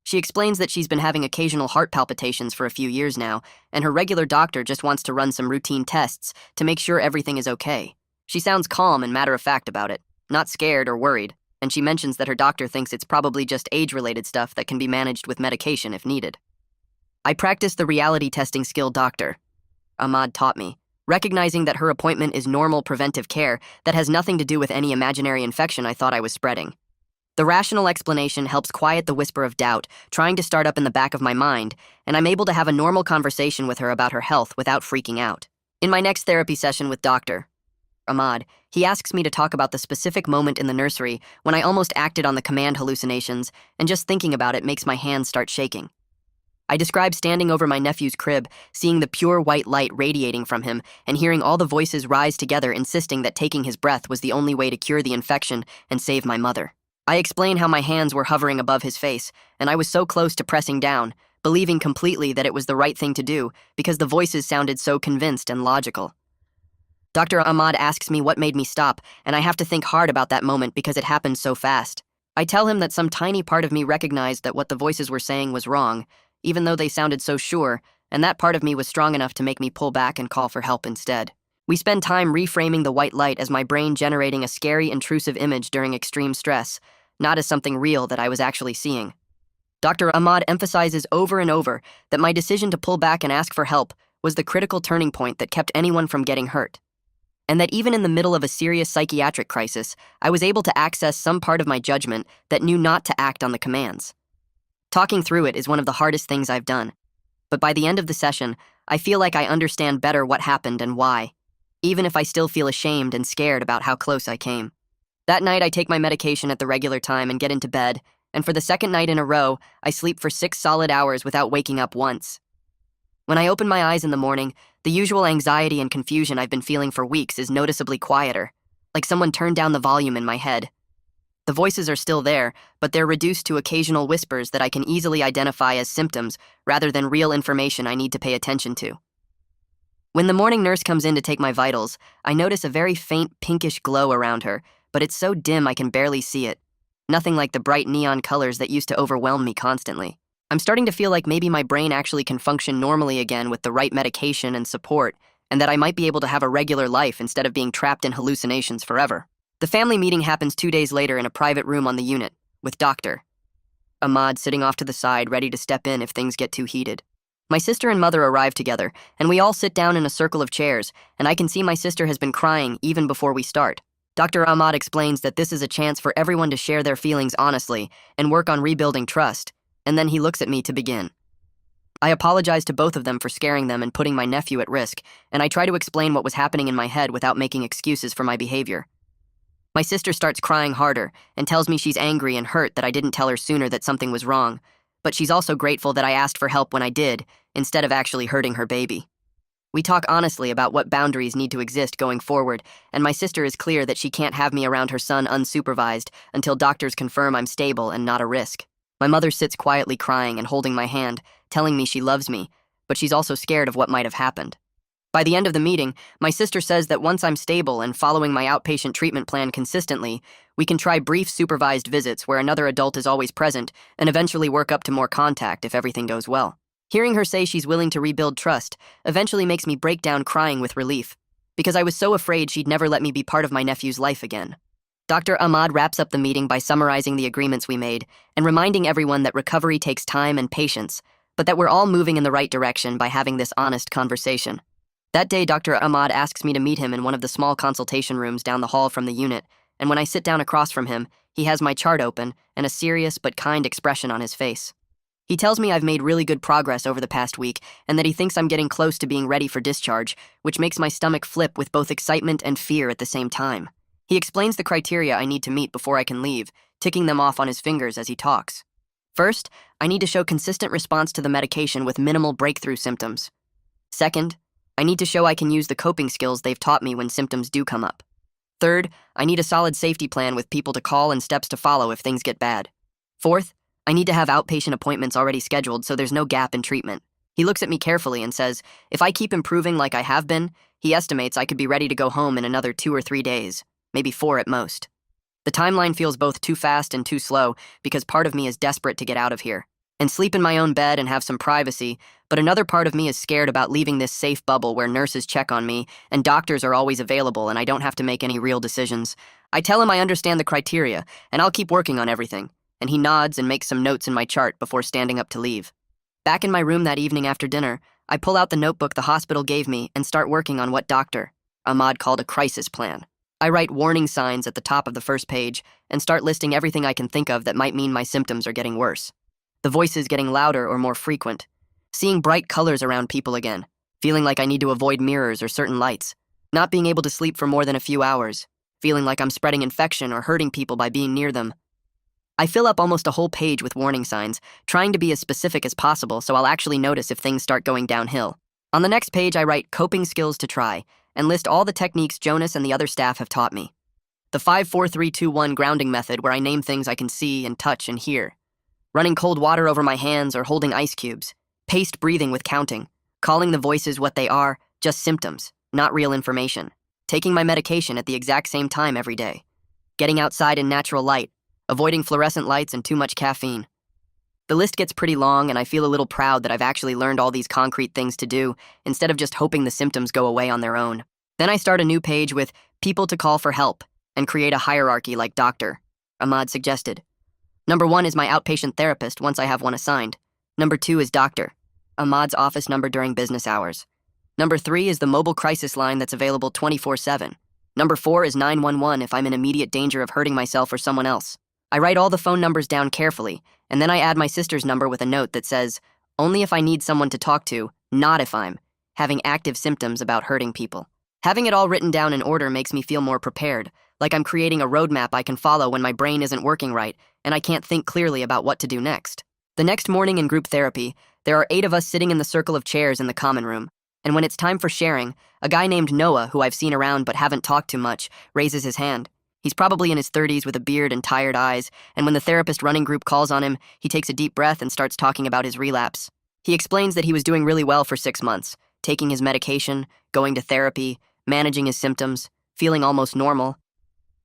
She explains that she's been having occasional heart palpitations for a few years now, and her regular doctor just wants to run some routine tests to make sure everything is okay. She sounds calm and matter-of-fact about it, not scared or worried, and she mentions that her doctor thinks it's probably just age-related stuff that can be managed with medication if needed. I practice the reality testing skill Dr. Ahmad taught me, recognizing that her appointment is normal preventive care that has nothing to do with any imaginary infection I thought I was spreading. The rational explanation helps quiet the whisper of doubt trying to start up in the back of my mind, and I'm able to have a normal conversation with her about her health without freaking out. In my next therapy session with Dr. Ahmad, he asks me to talk about the specific moment in the nursery when I almost acted on the command hallucinations, and just thinking about it makes my hands start shaking. I describe standing over my nephew's crib, seeing the pure white light radiating from him, and hearing all the voices rise together insisting that taking his breath was the only way to cure the infection and save my mother. I explain how my hands were hovering above his face, and I was so close to pressing down, believing completely that it was the right thing to do because the voices sounded so convinced and logical. Dr. Ahmad asks me what made me stop, and I have to think hard about that moment because it happened so fast. I tell him that some tiny part of me recognized that what the voices were saying was wrong, even though they sounded so sure, and that part of me was strong enough to make me pull back and call for help instead. We spend time reframing the white light as my brain generating a scary, intrusive image during extreme stress, not as something real that I was actually seeing. Dr. Ahmad emphasizes over and over that my decision to pull back and ask for help was the critical turning point that kept anyone from getting hurt. And that even in the middle of a serious psychiatric crisis, I was able to access some part of my judgment that knew not to act on the commands. Talking through it is one of the hardest things I've done. But by the end of the session, I feel like I understand better what happened and why, even if I still feel ashamed and scared about how close I came. That night, I take my medication at the regular time and get into bed, and for the second night in a row, I sleep for 6 solid hours without waking up once. When I open my eyes in the morning, the usual anxiety and confusion I've been feeling for weeks is noticeably quieter, like someone turned down the volume in my head. The voices are still there, but they're reduced to occasional whispers that I can easily identify as symptoms rather than real information I need to pay attention to. When the morning nurse comes in to take my vitals, I notice a very faint pinkish glow around her, but it's so dim I can barely see it. Nothing like the bright neon colors that used to overwhelm me constantly. I'm starting to feel like maybe my brain actually can function normally again with the right medication and support, and that I might be able to have a regular life instead of being trapped in hallucinations forever. The family meeting happens 2 days later in a private room on the unit, with Dr. Ahmad sitting off to the side, ready to step in if things get too heated. My sister and mother arrive together, and we all sit down in a circle of chairs, and I can see my sister has been crying even before we start. Dr. Ahmad explains that this is a chance for everyone to share their feelings honestly and work on rebuilding trust, and then he looks at me to begin. I apologize to both of them for scaring them and putting my nephew at risk, and I try to explain what was happening in my head without making excuses for my behavior. My sister starts crying harder and tells me she's angry and hurt that I didn't tell her sooner that something was wrong, but she's also grateful that I asked for help when I did, instead of actually hurting her baby. We talk honestly about what boundaries need to exist going forward, and my sister is clear that she can't have me around her son unsupervised until doctors confirm I'm stable and not a risk. My mother sits quietly crying and holding my hand, telling me she loves me, but she's also scared of what might have happened. By the end of the meeting, my sister says that once I'm stable and following my outpatient treatment plan consistently, we can try brief supervised visits where another adult is always present and eventually work up to more contact if everything goes well. Hearing her say she's willing to rebuild trust eventually makes me break down crying with relief, because I was so afraid she'd never let me be part of my nephew's life again. Dr. Ahmad wraps up the meeting by summarizing the agreements we made and reminding everyone that recovery takes time and patience, but that we're all moving in the right direction by having this honest conversation. That day, Dr. Ahmad asks me to meet him in one of the small consultation rooms down the hall from the unit, and when I sit down across from him, he has my chart open and a serious but kind expression on his face. He tells me I've made really good progress over the past week and that he thinks I'm getting close to being ready for discharge, which makes my stomach flip with both excitement and fear at the same time. He explains the criteria I need to meet before I can leave, ticking them off on his fingers as he talks. First, I need to show consistent response to the medication with minimal breakthrough symptoms. Second, I need to show I can use the coping skills they've taught me when symptoms do come up. Third, I need a solid safety plan with people to call and steps to follow if things get bad. Fourth, I need to have outpatient appointments already scheduled so there's no gap in treatment. He looks at me carefully and says, if I keep improving like I have been, he estimates I could be ready to go home in another 2 or 3 days, maybe 4 at most. The timeline feels both too fast and too slow because part of me is desperate to get out of here and sleep in my own bed and have some privacy, but another part of me is scared about leaving this safe bubble where nurses check on me and doctors are always available and I don't have to make any real decisions. I tell him I understand the criteria and I'll keep working on everything, and he nods and makes some notes in my chart before standing up to leave. Back in my room that evening after dinner, I pull out the notebook the hospital gave me and start working on what Dr. Ahmad called a crisis plan. I write warning signs at the top of the first page and start listing everything I can think of that might mean my symptoms are getting worse. The voices getting louder or more frequent, seeing bright colors around people again, feeling like I need to avoid mirrors or certain lights, not being able to sleep for more than a few hours, feeling like I'm spreading infection or hurting people by being near them. I fill up almost a whole page with warning signs, trying to be as specific as possible so I'll actually notice if things start going downhill. On the next page, I write coping skills to try and list all the techniques Jonas and the other staff have taught me. The 5-4-3-2-1 grounding method where I name things I can see and touch and hear. Running cold water over my hands or holding ice cubes. Paced breathing with counting. Calling the voices what they are, just symptoms, not real information. Taking my medication at the exact same time every day. Getting outside in natural light. avoiding fluorescent lights and too much caffeine. The list gets pretty long, and I feel a little proud that I've actually learned all these concrete things to do instead of just hoping the symptoms go away on their own. Then I start a new page with people to call for help and create a hierarchy like doctor, Ahmad suggested. Number 1 is my outpatient therapist once I have one assigned. Number 2 is doctor, Ahmad's office number during business hours. Number 3 is the mobile crisis line that's available 24/7. Number 4 is 911 if I'm in immediate danger of hurting myself or someone else. I write all the phone numbers down carefully, and then I add my sister's number with a note that says, only if I need someone to talk to, not if I'm having active symptoms about hurting people. Having it all written down in order makes me feel more prepared, like I'm creating a roadmap I can follow when my brain isn't working right and I can't think clearly about what to do next. The next morning in group therapy, there are 8 of us sitting in the circle of chairs in the common room, and when it's time for sharing, a guy named Noah, who I've seen around but haven't talked to much, raises his hand. He's probably in his 30s with a beard and tired eyes, and when the therapist running group calls on him, he takes a deep breath and starts talking about his relapse. He explains that he was doing really well for 6 months, taking his medication, going to therapy, managing his symptoms, feeling almost normal.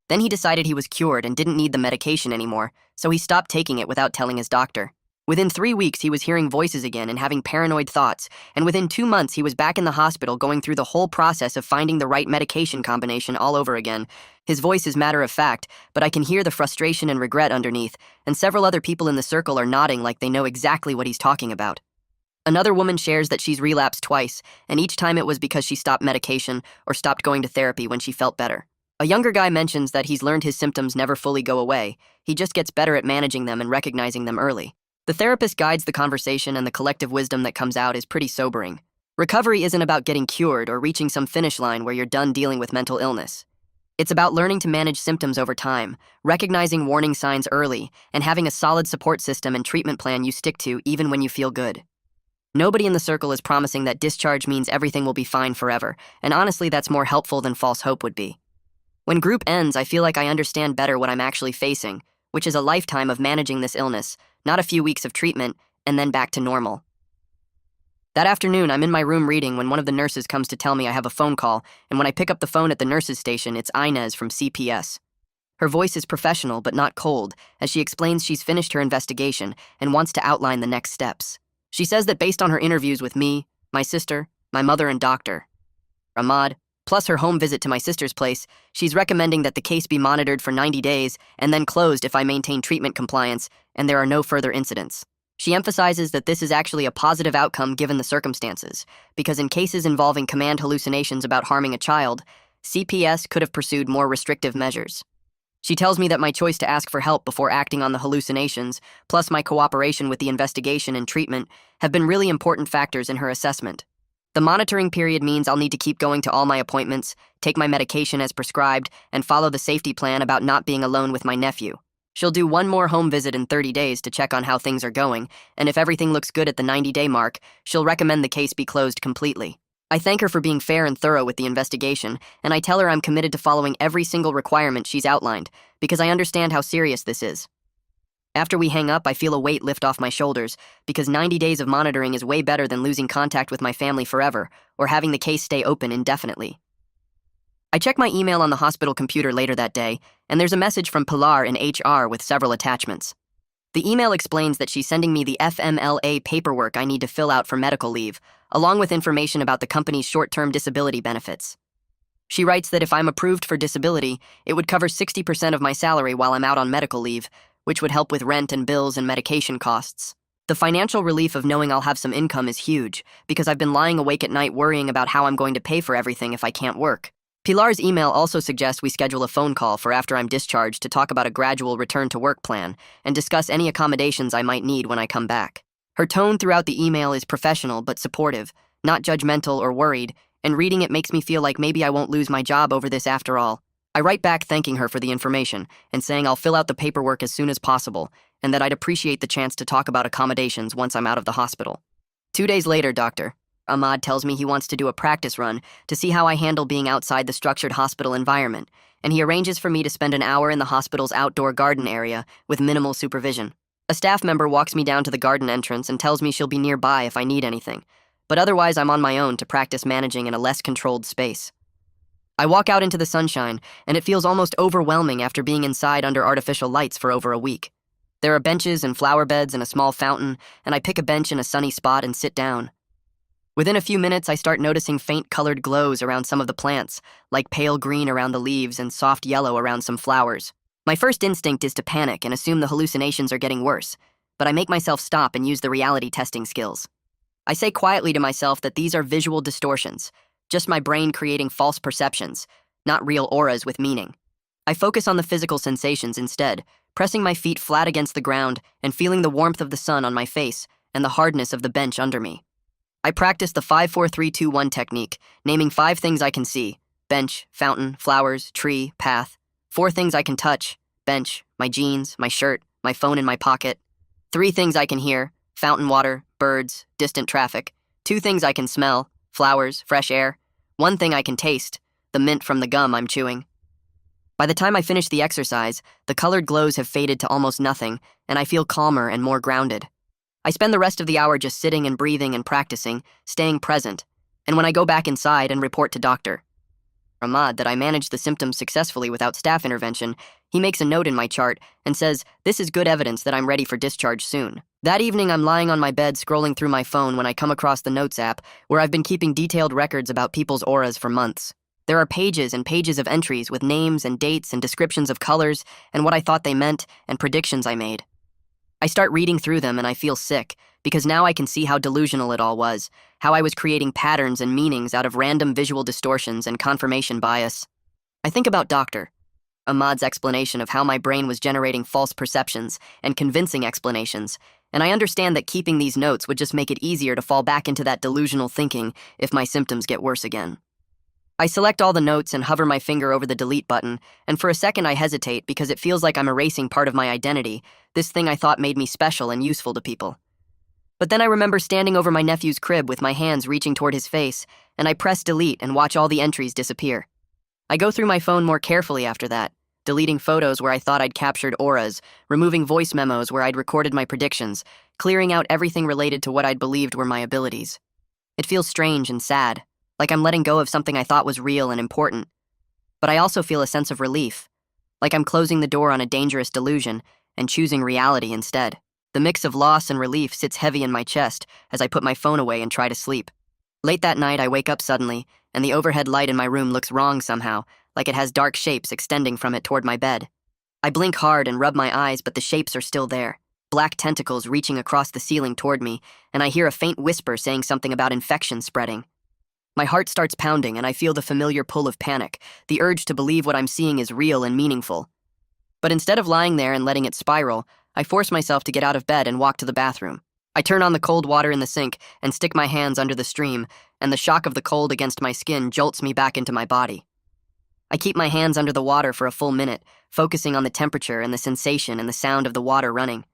Then he decided he was cured and didn't need the medication anymore, so he stopped taking it without telling his doctor. Within 3 weeks, he was hearing voices again and having paranoid thoughts, and within 2 months, he was back in the hospital going through the whole process of finding the right medication combination all over again. His voice is matter of fact, but I can hear the frustration and regret underneath, and several other people in the circle are nodding like they know exactly what he's talking about. Another woman shares that she's relapsed twice, and each time it was because she stopped medication or stopped going to therapy when she felt better. A younger guy mentions that he's learned his symptoms never fully go away, he just gets better at managing them and recognizing them early. The therapist guides the conversation, and the collective wisdom that comes out is pretty sobering. Recovery isn't about getting cured or reaching some finish line where you're done dealing with mental illness. It's about learning to manage symptoms over time, recognizing warning signs early, and having a solid support system and treatment plan you stick to even when you feel good. Nobody in the circle is promising that discharge means everything will be fine forever, and honestly, that's more helpful than false hope would be. When group ends, I feel like I understand better what I'm actually facing, which is a lifetime of managing this illness, not a few weeks of treatment, and then back to normal. That afternoon, I'm in my room reading when one of the nurses comes to tell me I have a phone call, and when I pick up the phone at the nurse's station, it's Inez from CPS. Her voice is professional but not cold, as she explains she's finished her investigation and wants to outline the next steps. She says that based on her interviews with me, my sister, my mother and Dr. Ahmad, plus her home visit to my sister's place, she's recommending that the case be monitored for 90 days and then closed if I maintain treatment compliance and there are no further incidents. She emphasizes that this is actually a positive outcome given the circumstances, because in cases involving command hallucinations about harming a child, CPS could have pursued more restrictive measures. She tells me that my choice to ask for help before acting on the hallucinations, plus my cooperation with the investigation and treatment, have been really important factors in her assessment. The monitoring period means I'll need to keep going to all my appointments, take my medication as prescribed, and follow the safety plan about not being alone with my nephew. She'll do one more home visit in 30 days to check on how things are going, and if everything looks good at the 90-day mark, she'll recommend the case be closed completely. I thank her for being fair and thorough with the investigation, and I tell her I'm committed to following every single requirement she's outlined, because I understand how serious this is. After we hang up, I feel a weight lift off my shoulders, because 90 days of monitoring is way better than losing contact with my family forever, or having the case stay open indefinitely. I check my email on the hospital computer later that day, and there's a message from Pilar in HR with several attachments. The email explains that she's sending me the FMLA paperwork I need to fill out for medical leave, along with information about the company's short-term disability benefits. She writes that if I'm approved for disability, it would cover 60% of my salary while I'm out on medical leave, which would help with rent and bills and medication costs. The financial relief of knowing I'll have some income is huge, because I've been lying awake at night worrying about how I'm going to pay for everything if I can't work. Pilar's email also suggests we schedule a phone call for after I'm discharged to talk about a gradual return to work plan and discuss any accommodations I might need when I come back. Her tone throughout the email is professional but supportive, not judgmental or worried, and reading it makes me feel like maybe I won't lose my job over this after all. I write back thanking her for the information and saying I'll fill out the paperwork as soon as possible and that I'd appreciate the chance to talk about accommodations once I'm out of the hospital. 2 days later, Dr. Ahmad tells me he wants to do a practice run to see how I handle being outside the structured hospital environment, and he arranges for me to spend an hour in the hospital's outdoor garden area with minimal supervision. A staff member walks me down to the garden entrance and tells me she'll be nearby if I need anything, but otherwise I'm on my own to practice managing in a less controlled space. I walk out into the sunshine, and it feels almost overwhelming after being inside under artificial lights for over a week. There are benches and flower beds and a small fountain, and I pick a bench in a sunny spot and sit down. Within a few minutes, I start noticing faint colored glows around some of the plants, like pale green around the leaves and soft yellow around some flowers. My first instinct is to panic and assume the hallucinations are getting worse, but I make myself stop and use the reality testing skills. I say quietly to myself that these are visual distortions, just my brain creating false perceptions, not real auras with meaning. I focus on the physical sensations instead, pressing my feet flat against the ground and feeling the warmth of the sun on my face and the hardness of the bench under me. I practice the 5-4-3-2-1 technique, naming 5 things I can see: bench, fountain, flowers, tree, path. 4 things I can touch: bench, my jeans, my shirt, my phone in my pocket. 3 things I can hear: fountain water, birds, distant traffic. 2 things I can smell: flowers, fresh air. 1 thing I can taste: the mint from the gum I'm chewing. By the time I finish the exercise, the colored glows have faded to almost nothing, and I feel calmer and more grounded. I spend the rest of the hour just sitting and breathing and practicing, staying present, and when I go back inside and report to Dr. Ahmad that I managed the symptoms successfully without staff intervention, he makes a note in my chart and says, "This is good evidence that I'm ready for discharge soon." That evening, I'm lying on my bed scrolling through my phone when I come across the Notes app, where I've been keeping detailed records about people's auras for months. There are pages and pages of entries with names and dates and descriptions of colors and what I thought they meant and predictions I made. I start reading through them and I feel sick, because now I can see how delusional it all was, how I was creating patterns and meanings out of random visual distortions and confirmation bias. I think about Dr. Ahmad's explanation of how my brain was generating false perceptions and convincing explanations, and I understand that keeping these notes would just make it easier to fall back into that delusional thinking if my symptoms get worse again. I select all the notes and hover my finger over the delete button, and for a second I hesitate because it feels like I'm erasing part of my identity, this thing I thought made me special and useful to people. But then I remember standing over my nephew's crib with my hands reaching toward his face, and I press delete and watch all the entries disappear. I go through my phone more carefully after that, deleting photos where I thought I'd captured auras, removing voice memos where I'd recorded my predictions, clearing out everything related to what I'd believed were my abilities. It feels strange and sad, like I'm letting go of something I thought was real and important. But I also feel a sense of relief, like I'm closing the door on a dangerous delusion and choosing reality instead. The mix of loss and relief sits heavy in my chest as I put my phone away and try to sleep. Late that night, I wake up suddenly, and the overhead light in my room looks wrong somehow, like it has dark shapes extending from it toward my bed. I blink hard and rub my eyes, but the shapes are still there, black tentacles reaching across the ceiling toward me, and I hear a faint whisper saying something about infection spreading. My heart starts pounding, and I feel the familiar pull of panic, the urge to believe what I'm seeing is real and meaningful. But instead of lying there and letting it spiral, I force myself to get out of bed and walk to the bathroom. I turn on the cold water in the sink and stick my hands under the stream, and the shock of the cold against my skin jolts me back into my body. I keep my hands under the water for a full minute, focusing on the temperature and the sensation and the sound of the water running.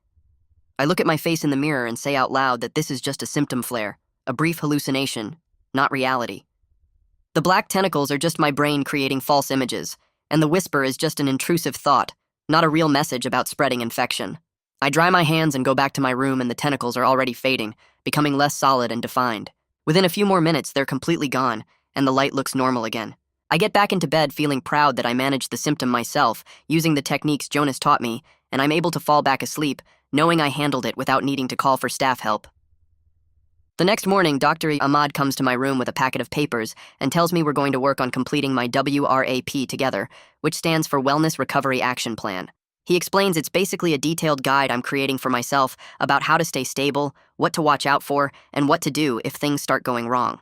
I look at my face in the mirror and say out loud that this is just a symptom flare, a brief hallucination, not reality. The black tentacles are just my brain creating false images, and the whisper is just an intrusive thought, not a real message about spreading infection. I dry my hands and go back to my room, and the tentacles are already fading, becoming less solid and defined. Within a few more minutes, they're completely gone, and the light looks normal again. I get back into bed feeling proud that I managed the symptom myself, using the techniques Jonas taught me, and I'm able to fall back asleep, knowing I handled it without needing to call for staff help. The next morning, Dr. Ahmad comes to my room with a packet of papers and tells me we're going to work on completing my WRAP together, which stands for Wellness Recovery Action Plan. He explains it's basically a detailed guide I'm creating for myself about how to stay stable, what to watch out for, and what to do if things start going wrong.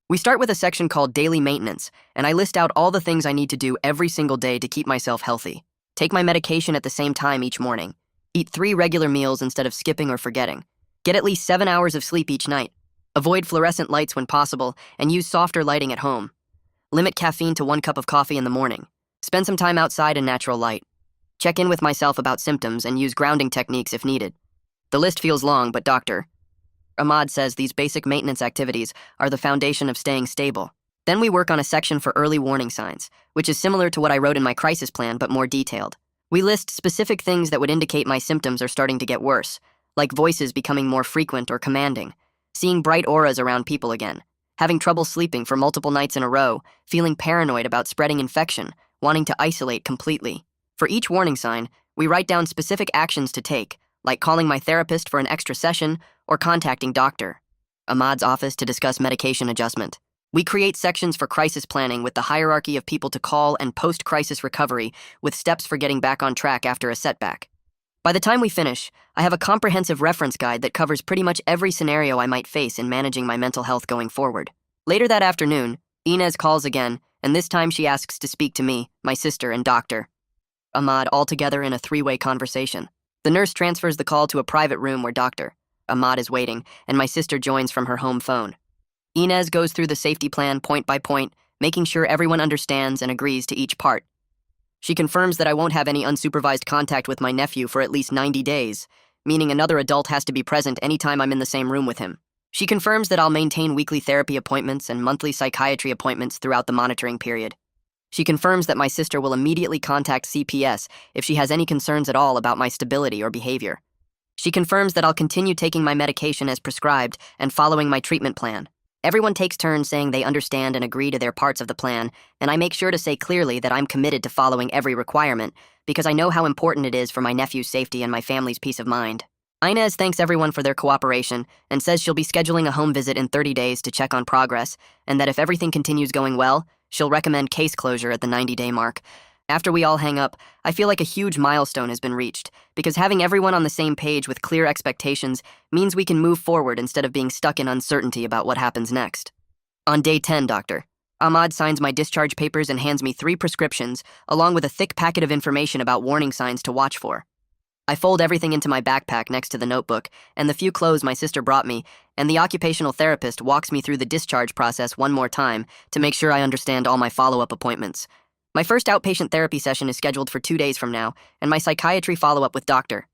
We start with a section called Daily Maintenance, and I list out all the things I need to do every single day to keep myself healthy. Take my medication at the same time each morning. Eat 3 regular meals instead of skipping or forgetting. Get at least 7 hours of sleep each night. Avoid fluorescent lights when possible, and use softer lighting at home. Limit caffeine to 1 cup of coffee in the morning. Spend some time outside in natural light. Check in with myself about symptoms and use grounding techniques if needed. The list feels long, but Dr. Ahmad says these basic maintenance activities are the foundation of staying stable. Then we work on a section for early warning signs, which is similar to what I wrote in my crisis plan but more detailed. We list specific things that would indicate my symptoms are starting to get worse, like voices becoming more frequent or commanding, seeing bright auras around people again, having trouble sleeping for multiple nights in a row, feeling paranoid about spreading infection, wanting to isolate completely. For each warning sign, we write down specific actions to take, like calling my therapist for an extra session or contacting Dr. Ahmad's office to discuss medication adjustment. We create sections for crisis planning with the hierarchy of people to call and post-crisis recovery with steps for getting back on track after a setback. By the time we finish, I have a comprehensive reference guide that covers pretty much every scenario I might face in managing my mental health going forward. Later that afternoon, Inez calls again, and this time she asks to speak to me, my sister, and Dr. Ahmad all together in a three-way conversation. The nurse transfers the call to a private room where Dr. Ahmad is waiting, and my sister joins from her home phone. Inez goes through the safety plan point by point, making sure everyone understands and agrees to each part. She confirms that I won't have any unsupervised contact with my nephew for at least 90 days, meaning another adult has to be present anytime I'm in the same room with him. She confirms that I'll maintain weekly therapy appointments and monthly psychiatry appointments throughout the monitoring period. She confirms that my sister will immediately contact CPS if she has any concerns at all about my stability or behavior. She confirms that I'll continue taking my medication as prescribed and following my treatment plan. Everyone takes turns saying they understand and agree to their parts of the plan, and I make sure to say clearly that I'm committed to following every requirement because I know how important it is for my nephew's safety and my family's peace of mind. Inez thanks everyone for their cooperation and says she'll be scheduling a home visit in 30 days to check on progress, and that if everything continues going well, she'll recommend case closure at the 90-day mark. After we all hang up, I feel like a huge milestone has been reached, because having everyone on the same page with clear expectations means we can move forward instead of being stuck in uncertainty about what happens next. On day 10, Dr. Ahmad signs my discharge papers and hands me 3 prescriptions, along with a thick packet of information about warning signs to watch for. I fold everything into my backpack next to the notebook and the few clothes my sister brought me, and the occupational therapist walks me through the discharge process one more time to make sure I understand all my follow-up appointments. My first outpatient therapy session is scheduled for 2 days from now, and my psychiatry follow-up with Dr.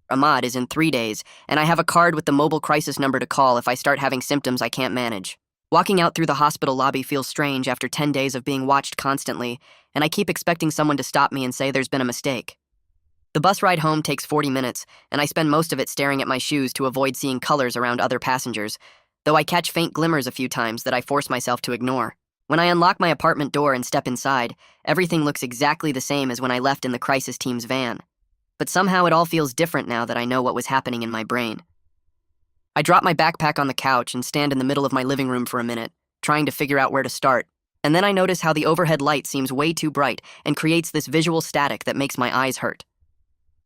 Ahmad is in 3 days, and I have a card with the mobile crisis number to call if I start having symptoms I can't manage. Walking out through the hospital lobby feels strange after 10 days of being watched constantly, and I keep expecting someone to stop me and say there's been a mistake. The bus ride home takes 40 minutes, and I spend most of it staring at my shoes to avoid seeing colors around other passengers, though I catch faint glimmers a few times that I force myself to ignore. When I unlock my apartment door and step inside, everything looks exactly the same as when I left in the crisis team's van. But somehow it all feels different now that I know what was happening in my brain. I drop my backpack on the couch and stand in the middle of my living room for a minute, trying to figure out where to start. And then I notice how the overhead light seems way too bright and creates this visual static that makes my eyes hurt.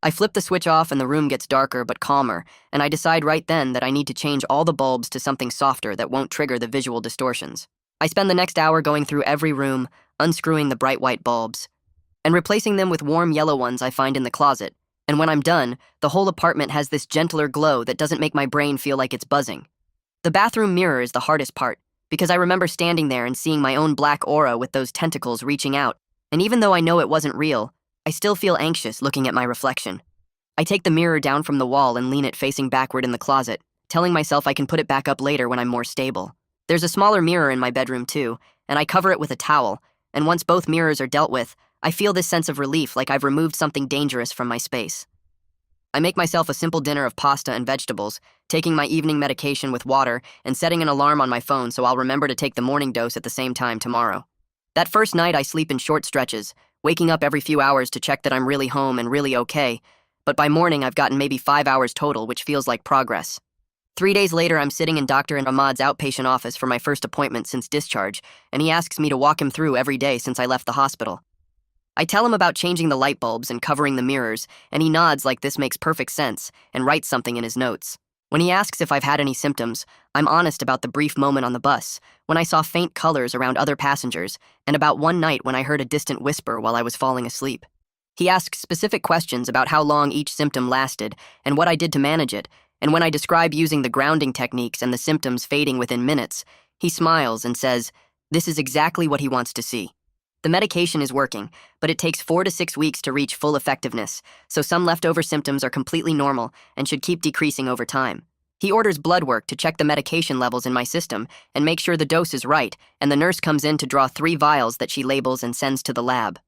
I flip the switch off and the room gets darker but calmer, and I decide right then that I need to change all the bulbs to something softer that won't trigger the visual distortions. I spend the next hour going through every room, unscrewing the bright white bulbs, and replacing them with warm yellow ones I find in the closet. And when I'm done, the whole apartment has this gentler glow that doesn't make my brain feel like it's buzzing. The bathroom mirror is the hardest part, because I remember standing there and seeing my own black aura with those tentacles reaching out, and even though I know it wasn't real, I still feel anxious looking at my reflection. I take the mirror down from the wall and lean it facing backward in the closet, telling myself I can put it back up later when I'm more stable. There's a smaller mirror in my bedroom too, and I cover it with a towel, and once both mirrors are dealt with, I feel this sense of relief like I've removed something dangerous from my space. I make myself a simple dinner of pasta and vegetables, taking my evening medication with water and setting an alarm on my phone so I'll remember to take the morning dose at the same time tomorrow. That first night I sleep in short stretches, waking up every few hours to check that I'm really home and really okay, but by morning I've gotten maybe 5 hours total, which feels like progress. 3 days later, I'm sitting in Dr. Ahmad's outpatient office for my first appointment since discharge, and he asks me to walk him through every day since I left the hospital. I tell him about changing the light bulbs and covering the mirrors, and he nods like this makes perfect sense and writes something in his notes. When he asks if I've had any symptoms, I'm honest about the brief moment on the bus, when I saw faint colors around other passengers, and about one night when I heard a distant whisper while I was falling asleep. He asks specific questions about how long each symptom lasted and what I did to manage it, and when I describe using the grounding techniques and the symptoms fading within minutes, he smiles and says, this is exactly what he wants to see. The medication is working, but it takes 4 to 6 weeks to reach full effectiveness, so some leftover symptoms are completely normal and should keep decreasing over time. He orders blood work to check the medication levels in my system and make sure the dose is right, and the nurse comes in to draw 3 vials that she labels and sends to the lab.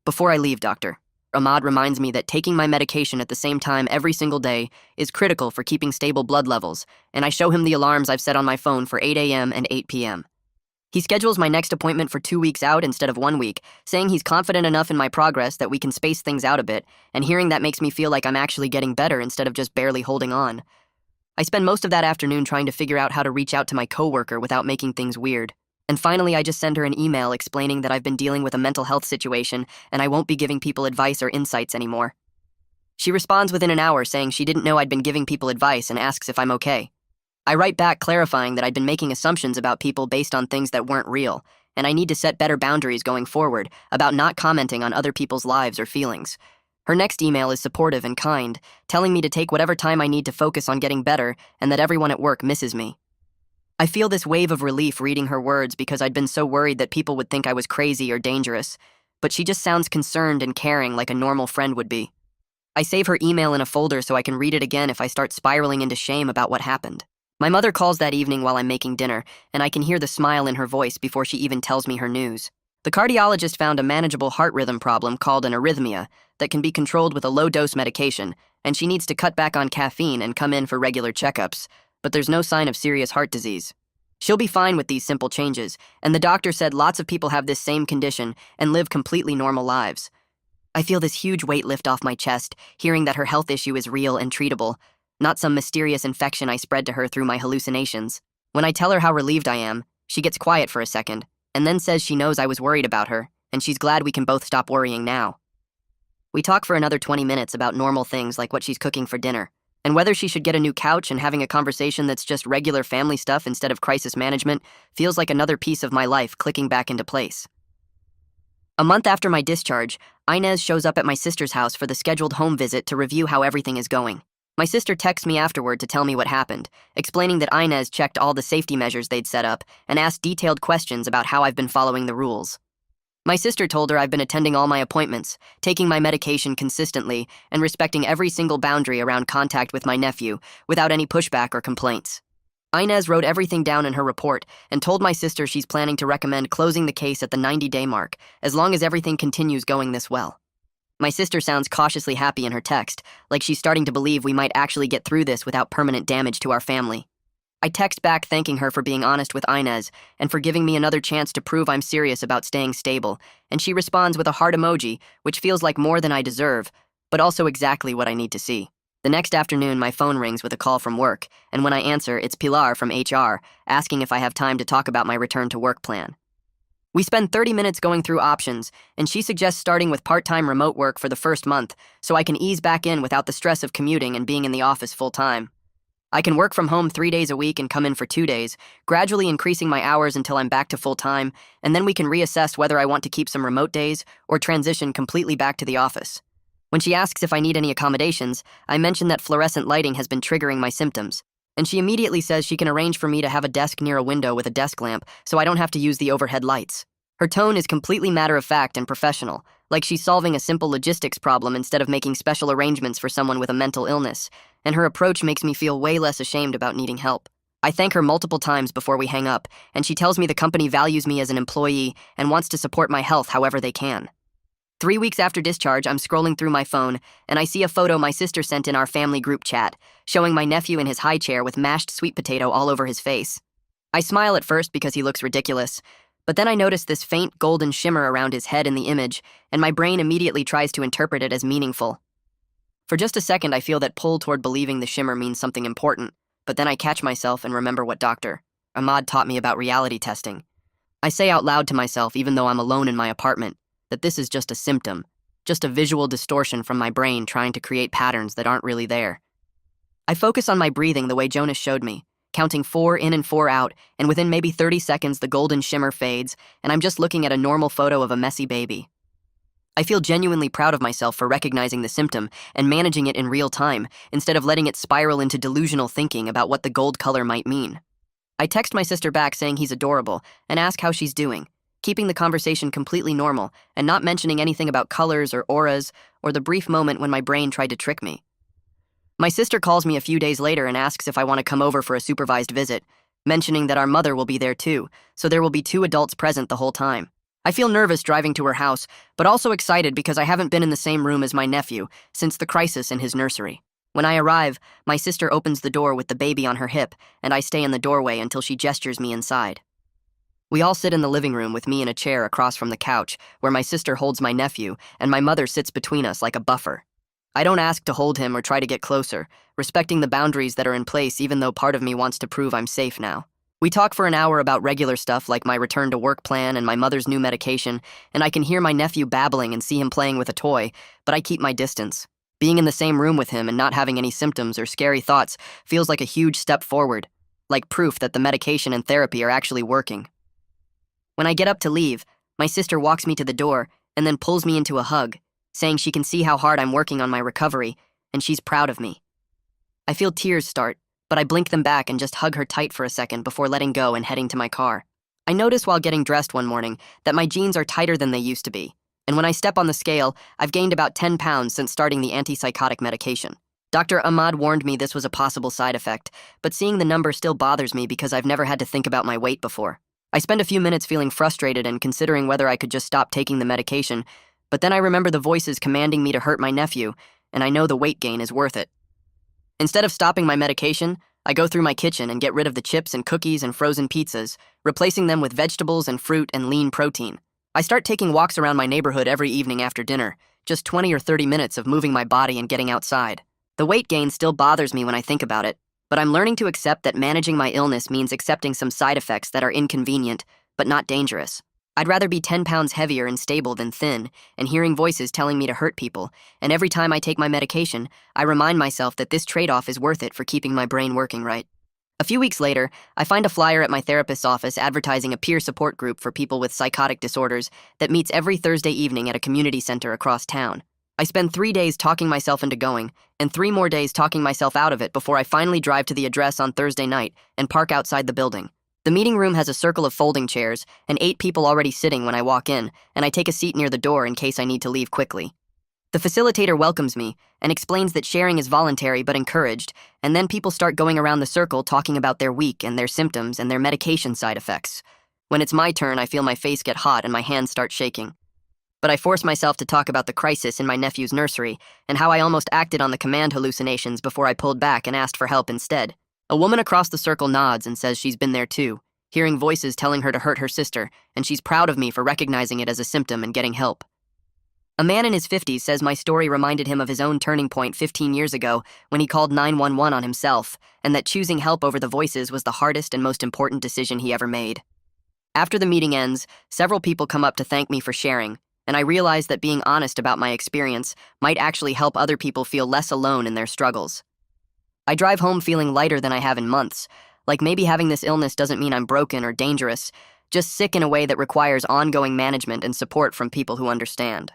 Before I leave, Dr. Ahmad reminds me that taking my medication at the same time every single day is critical for keeping stable blood levels, and I show him the alarms I've set on my phone for 8 a.m. and 8 p.m. He schedules my next appointment for 2 weeks out instead of 1 week, saying he's confident enough in my progress that we can space things out a bit, and hearing that makes me feel like I'm actually getting better instead of just barely holding on. I spend most of that afternoon trying to figure out how to reach out to my coworker without making things weird. And finally, I just send her an email explaining that I've been dealing with a mental health situation and I won't be giving people advice or insights anymore. She responds within an hour saying she didn't know I'd been giving people advice and asks if I'm okay. I write back clarifying that I'd been making assumptions about people based on things that weren't real, and I need to set better boundaries going forward about not commenting on other people's lives or feelings. Her next email is supportive and kind, telling me to take whatever time I need to focus on getting better and that everyone at work misses me. I feel this wave of relief reading her words because I'd been so worried that people would think I was crazy or dangerous, but she just sounds concerned and caring like a normal friend would be. I save her email in a folder so I can read it again if I start spiraling into shame about what happened. My mother calls that evening while I'm making dinner, and I can hear the smile in her voice before she even tells me her news. The cardiologist found a manageable heart rhythm problem called an arrhythmia that can be controlled with a low-dose medication, and she needs to cut back on caffeine and come in for regular checkups, but there's no sign of serious heart disease. She'll be fine with these simple changes, and the doctor said lots of people have this same condition and live completely normal lives. I feel this huge weight lift off my chest, hearing that her health issue is real and treatable, not some mysterious infection I spread to her through my hallucinations. When I tell her how relieved I am, she gets quiet for a second, and then says she knows I was worried about her, and she's glad we can both stop worrying now. We talk for another 20 minutes about normal things like what she's cooking for dinner, and whether she should get a new couch, and having a conversation that's just regular family stuff instead of crisis management feels like another piece of my life clicking back into place. A month after my discharge, Inez shows up at my sister's house for the scheduled home visit to review how everything is going. My sister texts me afterward to tell me what happened, explaining that Inez checked all the safety measures they'd set up and asked detailed questions about how I've been following the rules. My sister told her I've been attending all my appointments, taking my medication consistently, and respecting every single boundary around contact with my nephew, without any pushback or complaints. Inez wrote everything down in her report and told my sister she's planning to recommend closing the case at the 90-day mark, as long as everything continues going this well. My sister sounds cautiously happy in her text, like she's starting to believe we might actually get through this without permanent damage to our family. I text back thanking her for being honest with Inez and for giving me another chance to prove I'm serious about staying stable, and she responds with a heart emoji, which feels like more than I deserve, but also exactly what I need to see. The next afternoon, my phone rings with a call from work, and when I answer, it's Pilar from HR, asking if I have time to talk about my return to work plan. We spend 30 minutes going through options, and she suggests starting with part-time remote work for the first month so I can ease back in without the stress of commuting and being in the office full-time. I can work from home 3 days a week and come in for 2 days, gradually increasing my hours until I'm back to full-time, and then we can reassess whether I want to keep some remote days or transition completely back to the office. When she asks if I need any accommodations, I mention that fluorescent lighting has been triggering my symptoms, and she immediately says she can arrange for me to have a desk near a window with a desk lamp so I don't have to use the overhead lights. Her tone is completely matter-of-fact and professional, like she's solving a simple logistics problem instead of making special arrangements for someone with a mental illness, and her approach makes me feel way less ashamed about needing help. I thank her multiple times before we hang up, and she tells me the company values me as an employee and wants to support my health however they can. 3 weeks after discharge, I'm scrolling through my phone, and I see a photo my sister sent in our family group chat, showing my nephew in his high chair with mashed sweet potato all over his face. I smile at first because he looks ridiculous, but then I notice this faint golden shimmer around his head in the image, and my brain immediately tries to interpret it as meaningful. For just a second, I feel that pull toward believing the shimmer means something important, but then I catch myself and remember what Dr. Ahmad taught me about reality testing. I say out loud to myself, even though I'm alone in my apartment, that this is just a symptom, just a visual distortion from my brain trying to create patterns that aren't really there. I focus on my breathing the way Jonas showed me, counting 4 in and 4 out, and within maybe 30 seconds the golden shimmer fades, and I'm just looking at a normal photo of a messy baby. I feel genuinely proud of myself for recognizing the symptom and managing it in real time, instead of letting it spiral into delusional thinking about what the gold color might mean. I text my sister back saying he's adorable and ask how she's doing, keeping the conversation completely normal and not mentioning anything about colors or auras or the brief moment when my brain tried to trick me. My sister calls me a few days later and asks if I want to come over for a supervised visit, mentioning that our mother will be there too, so there will be 2 adults present the whole time. I feel nervous driving to her house, but also excited because I haven't been in the same room as my nephew since the crisis in his nursery. When I arrive, my sister opens the door with the baby on her hip, and I stay in the doorway until she gestures me inside. We all sit in the living room with me in a chair across from the couch, where my sister holds my nephew, and my mother sits between us like a buffer. I don't ask to hold him or try to get closer, respecting the boundaries that are in place even though part of me wants to prove I'm safe now. We talk for an hour about regular stuff like my return to work plan and my mother's new medication, and I can hear my nephew babbling and see him playing with a toy, but I keep my distance. Being in the same room with him and not having any symptoms or scary thoughts feels like a huge step forward, like proof that the medication and therapy are actually working. When I get up to leave, my sister walks me to the door and then pulls me into a hug, saying she can see how hard I'm working on my recovery, and she's proud of me. I feel tears start, but I blink them back and just hug her tight for a second before letting go and heading to my car. I notice while getting dressed one morning that my jeans are tighter than they used to be, and when I step on the scale, I've gained about 10 pounds since starting the antipsychotic medication. Dr. Ahmad warned me this was a possible side effect, but seeing the number still bothers me because I've never had to think about my weight before. I spend a few minutes feeling frustrated and considering whether I could just stop taking the medication, but then I remember the voices commanding me to hurt my nephew, and I know the weight gain is worth it. Instead of stopping my medication, I go through my kitchen and get rid of the chips and cookies and frozen pizzas, replacing them with vegetables and fruit and lean protein. I start taking walks around my neighborhood every evening after dinner, just 20 or 30 minutes of moving my body and getting outside. The weight gain still bothers me when I think about it, but I'm learning to accept that managing my illness means accepting some side effects that are inconvenient, but not dangerous. I'd rather be 10 pounds heavier and stable than thin, and hearing voices telling me to hurt people, and every time I take my medication, I remind myself that this trade-off is worth it for keeping my brain working right. A few weeks later, I find a flyer at my therapist's office advertising a peer support group for people with psychotic disorders that meets every Thursday evening at a community center across town. I spend 3 days talking myself into going, and 3 more days talking myself out of it before I finally drive to the address on Thursday night and park outside the building. The meeting room has a circle of folding chairs and 8 people already sitting when I walk in, and I take a seat near the door in case I need to leave quickly. The facilitator welcomes me and explains that sharing is voluntary but encouraged, and then people start going around the circle talking about their week and their symptoms and their medication side effects. When it's my turn, I feel my face get hot and my hands start shaking. But I force myself to talk about the crisis in my nephew's nursery and how I almost acted on the command hallucinations before I pulled back and asked for help instead. A woman across the circle nods and says she's been there too, hearing voices telling her to hurt her sister, and she's proud of me for recognizing it as a symptom and getting help. A man in his 50s says my story reminded him of his own turning point 15 years ago when he called 911 on himself, and that choosing help over the voices was the hardest and most important decision he ever made. After the meeting ends, several people come up to thank me for sharing, and I realize that being honest about my experience might actually help other people feel less alone in their struggles. I drive home feeling lighter than I have in months, like maybe having this illness doesn't mean I'm broken or dangerous, just sick in a way that requires ongoing management and support from people who understand.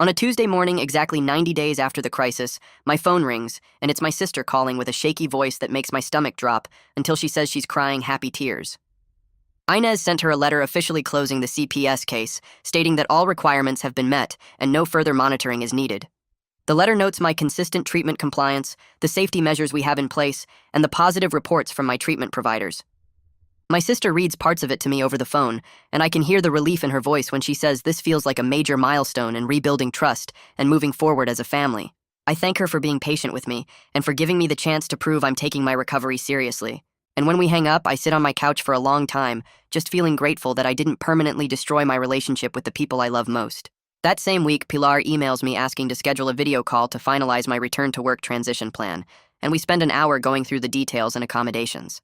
On a Tuesday morning, exactly 90 days after the crisis, my phone rings, and it's my sister calling with a shaky voice that makes my stomach drop until she says she's crying happy tears. Inez sent her a letter officially closing the CPS case, stating that all requirements have been met and no further monitoring is needed. The letter notes my consistent treatment compliance, the safety measures we have in place, and the positive reports from my treatment providers. My sister reads parts of it to me over the phone, and I can hear the relief in her voice when she says this feels like a major milestone in rebuilding trust and moving forward as a family. I thank her for being patient with me and for giving me the chance to prove I'm taking my recovery seriously. And when we hang up, I sit on my couch for a long time, just feeling grateful that I didn't permanently destroy my relationship with the people I love most. That same week, Pilar emails me asking to schedule a video call to finalize my return to work transition plan, and we spend an hour going through the details and accommodations.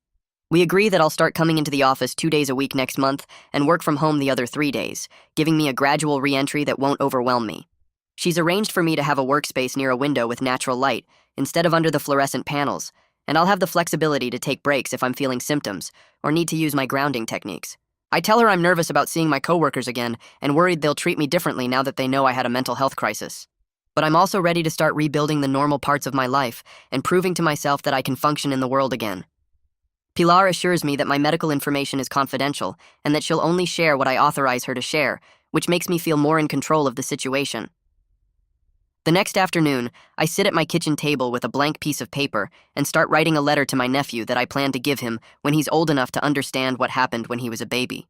We agree that I'll start coming into the office 2 days a week next month and work from home the other 3 days, giving me a gradual re-entry that won't overwhelm me. She's arranged for me to have a workspace near a window with natural light, instead of under the fluorescent panels, and I'll have the flexibility to take breaks if I'm feeling symptoms or need to use my grounding techniques. I tell her I'm nervous about seeing my coworkers again and worried they'll treat me differently now that they know I had a mental health crisis. But I'm also ready to start rebuilding the normal parts of my life and proving to myself that I can function in the world again. Pilar assures me that my medical information is confidential and that she'll only share what I authorize her to share, which makes me feel more in control of the situation. The next afternoon, I sit at my kitchen table with a blank piece of paper and start writing a letter to my nephew that I plan to give him when he's old enough to understand what happened when he was a baby.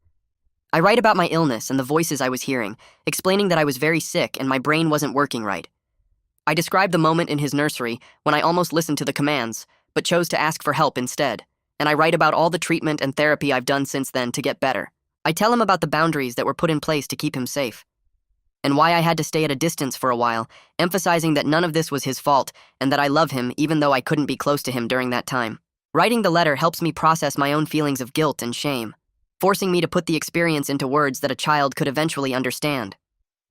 I write about my illness and the voices I was hearing, explaining that I was very sick and my brain wasn't working right. I describe the moment in his nursery when I almost listened to the commands, but chose to ask for help instead. And I write about all the treatment and therapy I've done since then to get better. I tell him about the boundaries that were put in place to keep him safe, and why I had to stay at a distance for a while, emphasizing that none of this was his fault and that I love him even though I couldn't be close to him during that time. Writing the letter helps me process my own feelings of guilt and shame, forcing me to put the experience into words that a child could eventually understand.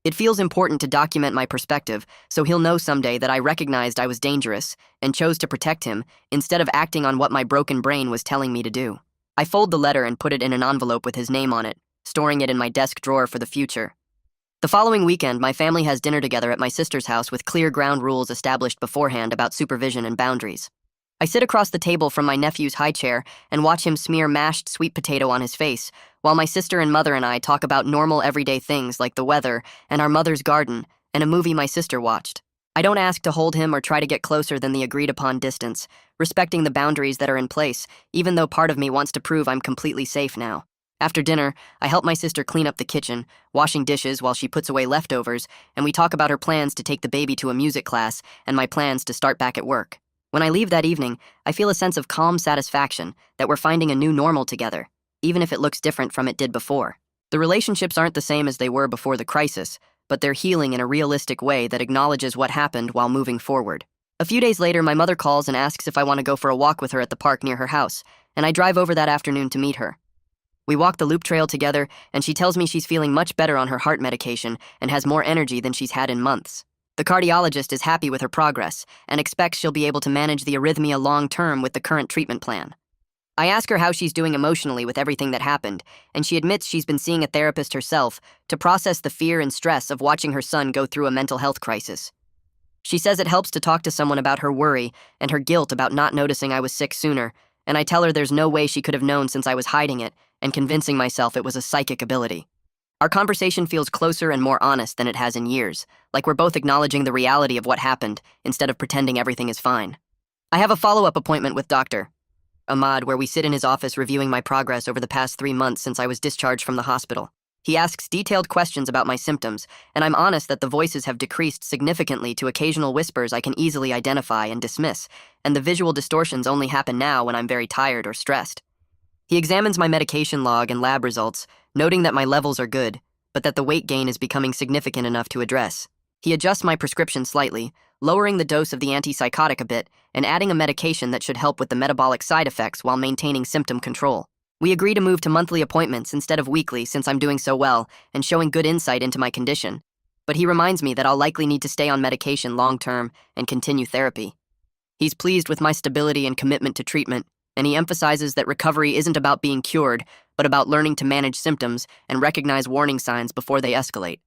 It feels important to document my perspective so he'll know someday that I recognized I was dangerous and chose to protect him instead of acting on what my broken brain was telling me to do. I fold the letter and put it in an envelope with his name on it, storing it in my desk drawer for the future. The following weekend, my family has dinner together at my sister's house with clear ground rules established beforehand about supervision and boundaries. I sit across the table from my nephew's high chair and watch him smear mashed sweet potato on his face, while my sister and mother and I talk about normal everyday things like the weather and our mother's garden and a movie my sister watched. I don't ask to hold him or try to get closer than the agreed-upon distance, respecting the boundaries that are in place, even though part of me wants to prove I'm completely safe now. After dinner, I help my sister clean up the kitchen, washing dishes while she puts away leftovers, and we talk about her plans to take the baby to a music class and my plans to start back at work. When I leave that evening, I feel a sense of calm satisfaction that we're finding a new normal together, even if it looks different from it did before. The relationships aren't the same as they were before the crisis, but they're healing in a realistic way that acknowledges what happened while moving forward. A few days later, my mother calls and asks if I want to go for a walk with her at the park near her house, and I drive over that afternoon to meet her. We walk the loop trail together, and she tells me she's feeling much better on her heart medication and has more energy than she's had in months. The cardiologist is happy with her progress and expects she'll be able to manage the arrhythmia long-term with the current treatment plan. I ask her how she's doing emotionally with everything that happened, and she admits she's been seeing a therapist herself to process the fear and stress of watching her son go through a mental health crisis. She says it helps to talk to someone about her worry and her guilt about not noticing I was sick sooner, and I tell her there's no way she could have known since I was hiding it and convincing myself it was a psychic ability. Our conversation feels closer and more honest than it has in years, like we're both acknowledging the reality of what happened instead of pretending everything is fine. I have a follow-up appointment with Dr. Ahmad where we sit in his office reviewing my progress over the past 3 months since I was discharged from the hospital. He asks detailed questions about my symptoms, and I'm honest that the voices have decreased significantly to occasional whispers I can easily identify and dismiss, and the visual distortions only happen now when I'm very tired or stressed. He examines my medication log and lab results, noting that my levels are good, but that the weight gain is becoming significant enough to address. He adjusts my prescription slightly, lowering the dose of the antipsychotic a bit and adding a medication that should help with the metabolic side effects while maintaining symptom control. We agree to move to monthly appointments instead of weekly since I'm doing so well and showing good insight into my condition, but he reminds me that I'll likely need to stay on medication long-term and continue therapy. He's pleased with my stability and commitment to treatment, and he emphasizes that recovery isn't about being cured, but about learning to manage symptoms and recognize warning signs before they escalate.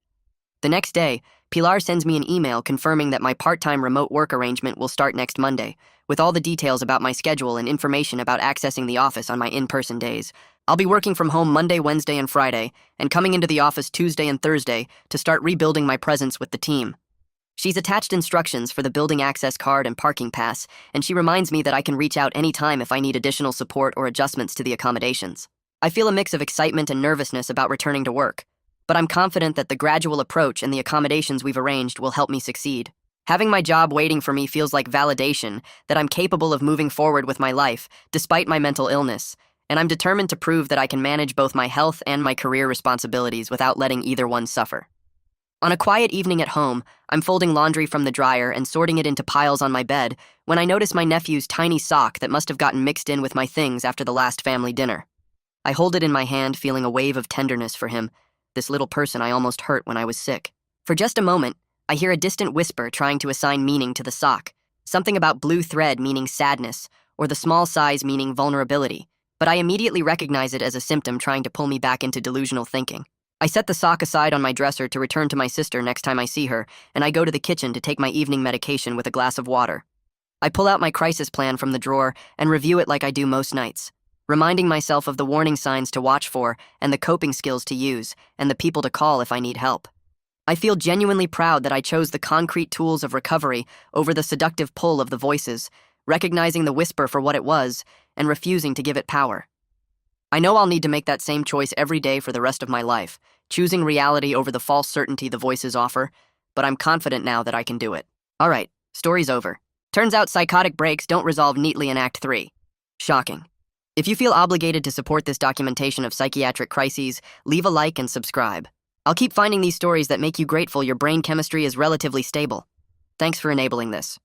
The next day, Pilar sends me an email confirming that my part-time remote work arrangement will start next Monday, with all the details about my schedule and information about accessing the office on my in-person days. I'll be working from home Monday, Wednesday, and Friday, and coming into the office Tuesday and Thursday to start rebuilding my presence with the team. She's attached instructions for the building access card and parking pass, and she reminds me that I can reach out anytime if I need additional support or adjustments to the accommodations. I feel a mix of excitement and nervousness about returning to work, but I'm confident that the gradual approach and the accommodations we've arranged will help me succeed. Having my job waiting for me feels like validation that I'm capable of moving forward with my life, despite my mental illness, and I'm determined to prove that I can manage both my health and my career responsibilities without letting either one suffer. On a quiet evening at home, I'm folding laundry from the dryer and sorting it into piles on my bed when I notice my nephew's tiny sock that must have gotten mixed in with my things after the last family dinner. I hold it in my hand, feeling a wave of tenderness for him, this little person I almost hurt when I was sick. For just a moment, I hear a distant whisper trying to assign meaning to the sock, something about blue thread meaning sadness, or the small size meaning vulnerability, but I immediately recognize it as a symptom trying to pull me back into delusional thinking. I set the sock aside on my dresser to return to my sister next time I see her, and I go to the kitchen to take my evening medication with a glass of water. I pull out my crisis plan from the drawer and review it like I do most nights, reminding myself of the warning signs to watch for and the coping skills to use and the people to call if I need help. I feel genuinely proud that I chose the concrete tools of recovery over the seductive pull of the voices, recognizing the whisper for what it was and refusing to give it power. I know I'll need to make that same choice every day for the rest of my life, choosing reality over the false certainty the voices offer, but I'm confident now that I can do it. All right, story's over. Turns out psychotic breaks don't resolve neatly in Act 3. Shocking. If you feel obligated to support this documentation of psychiatric crises, leave a like and subscribe. I'll keep finding these stories that make you grateful your brain chemistry is relatively stable. Thanks for enabling this.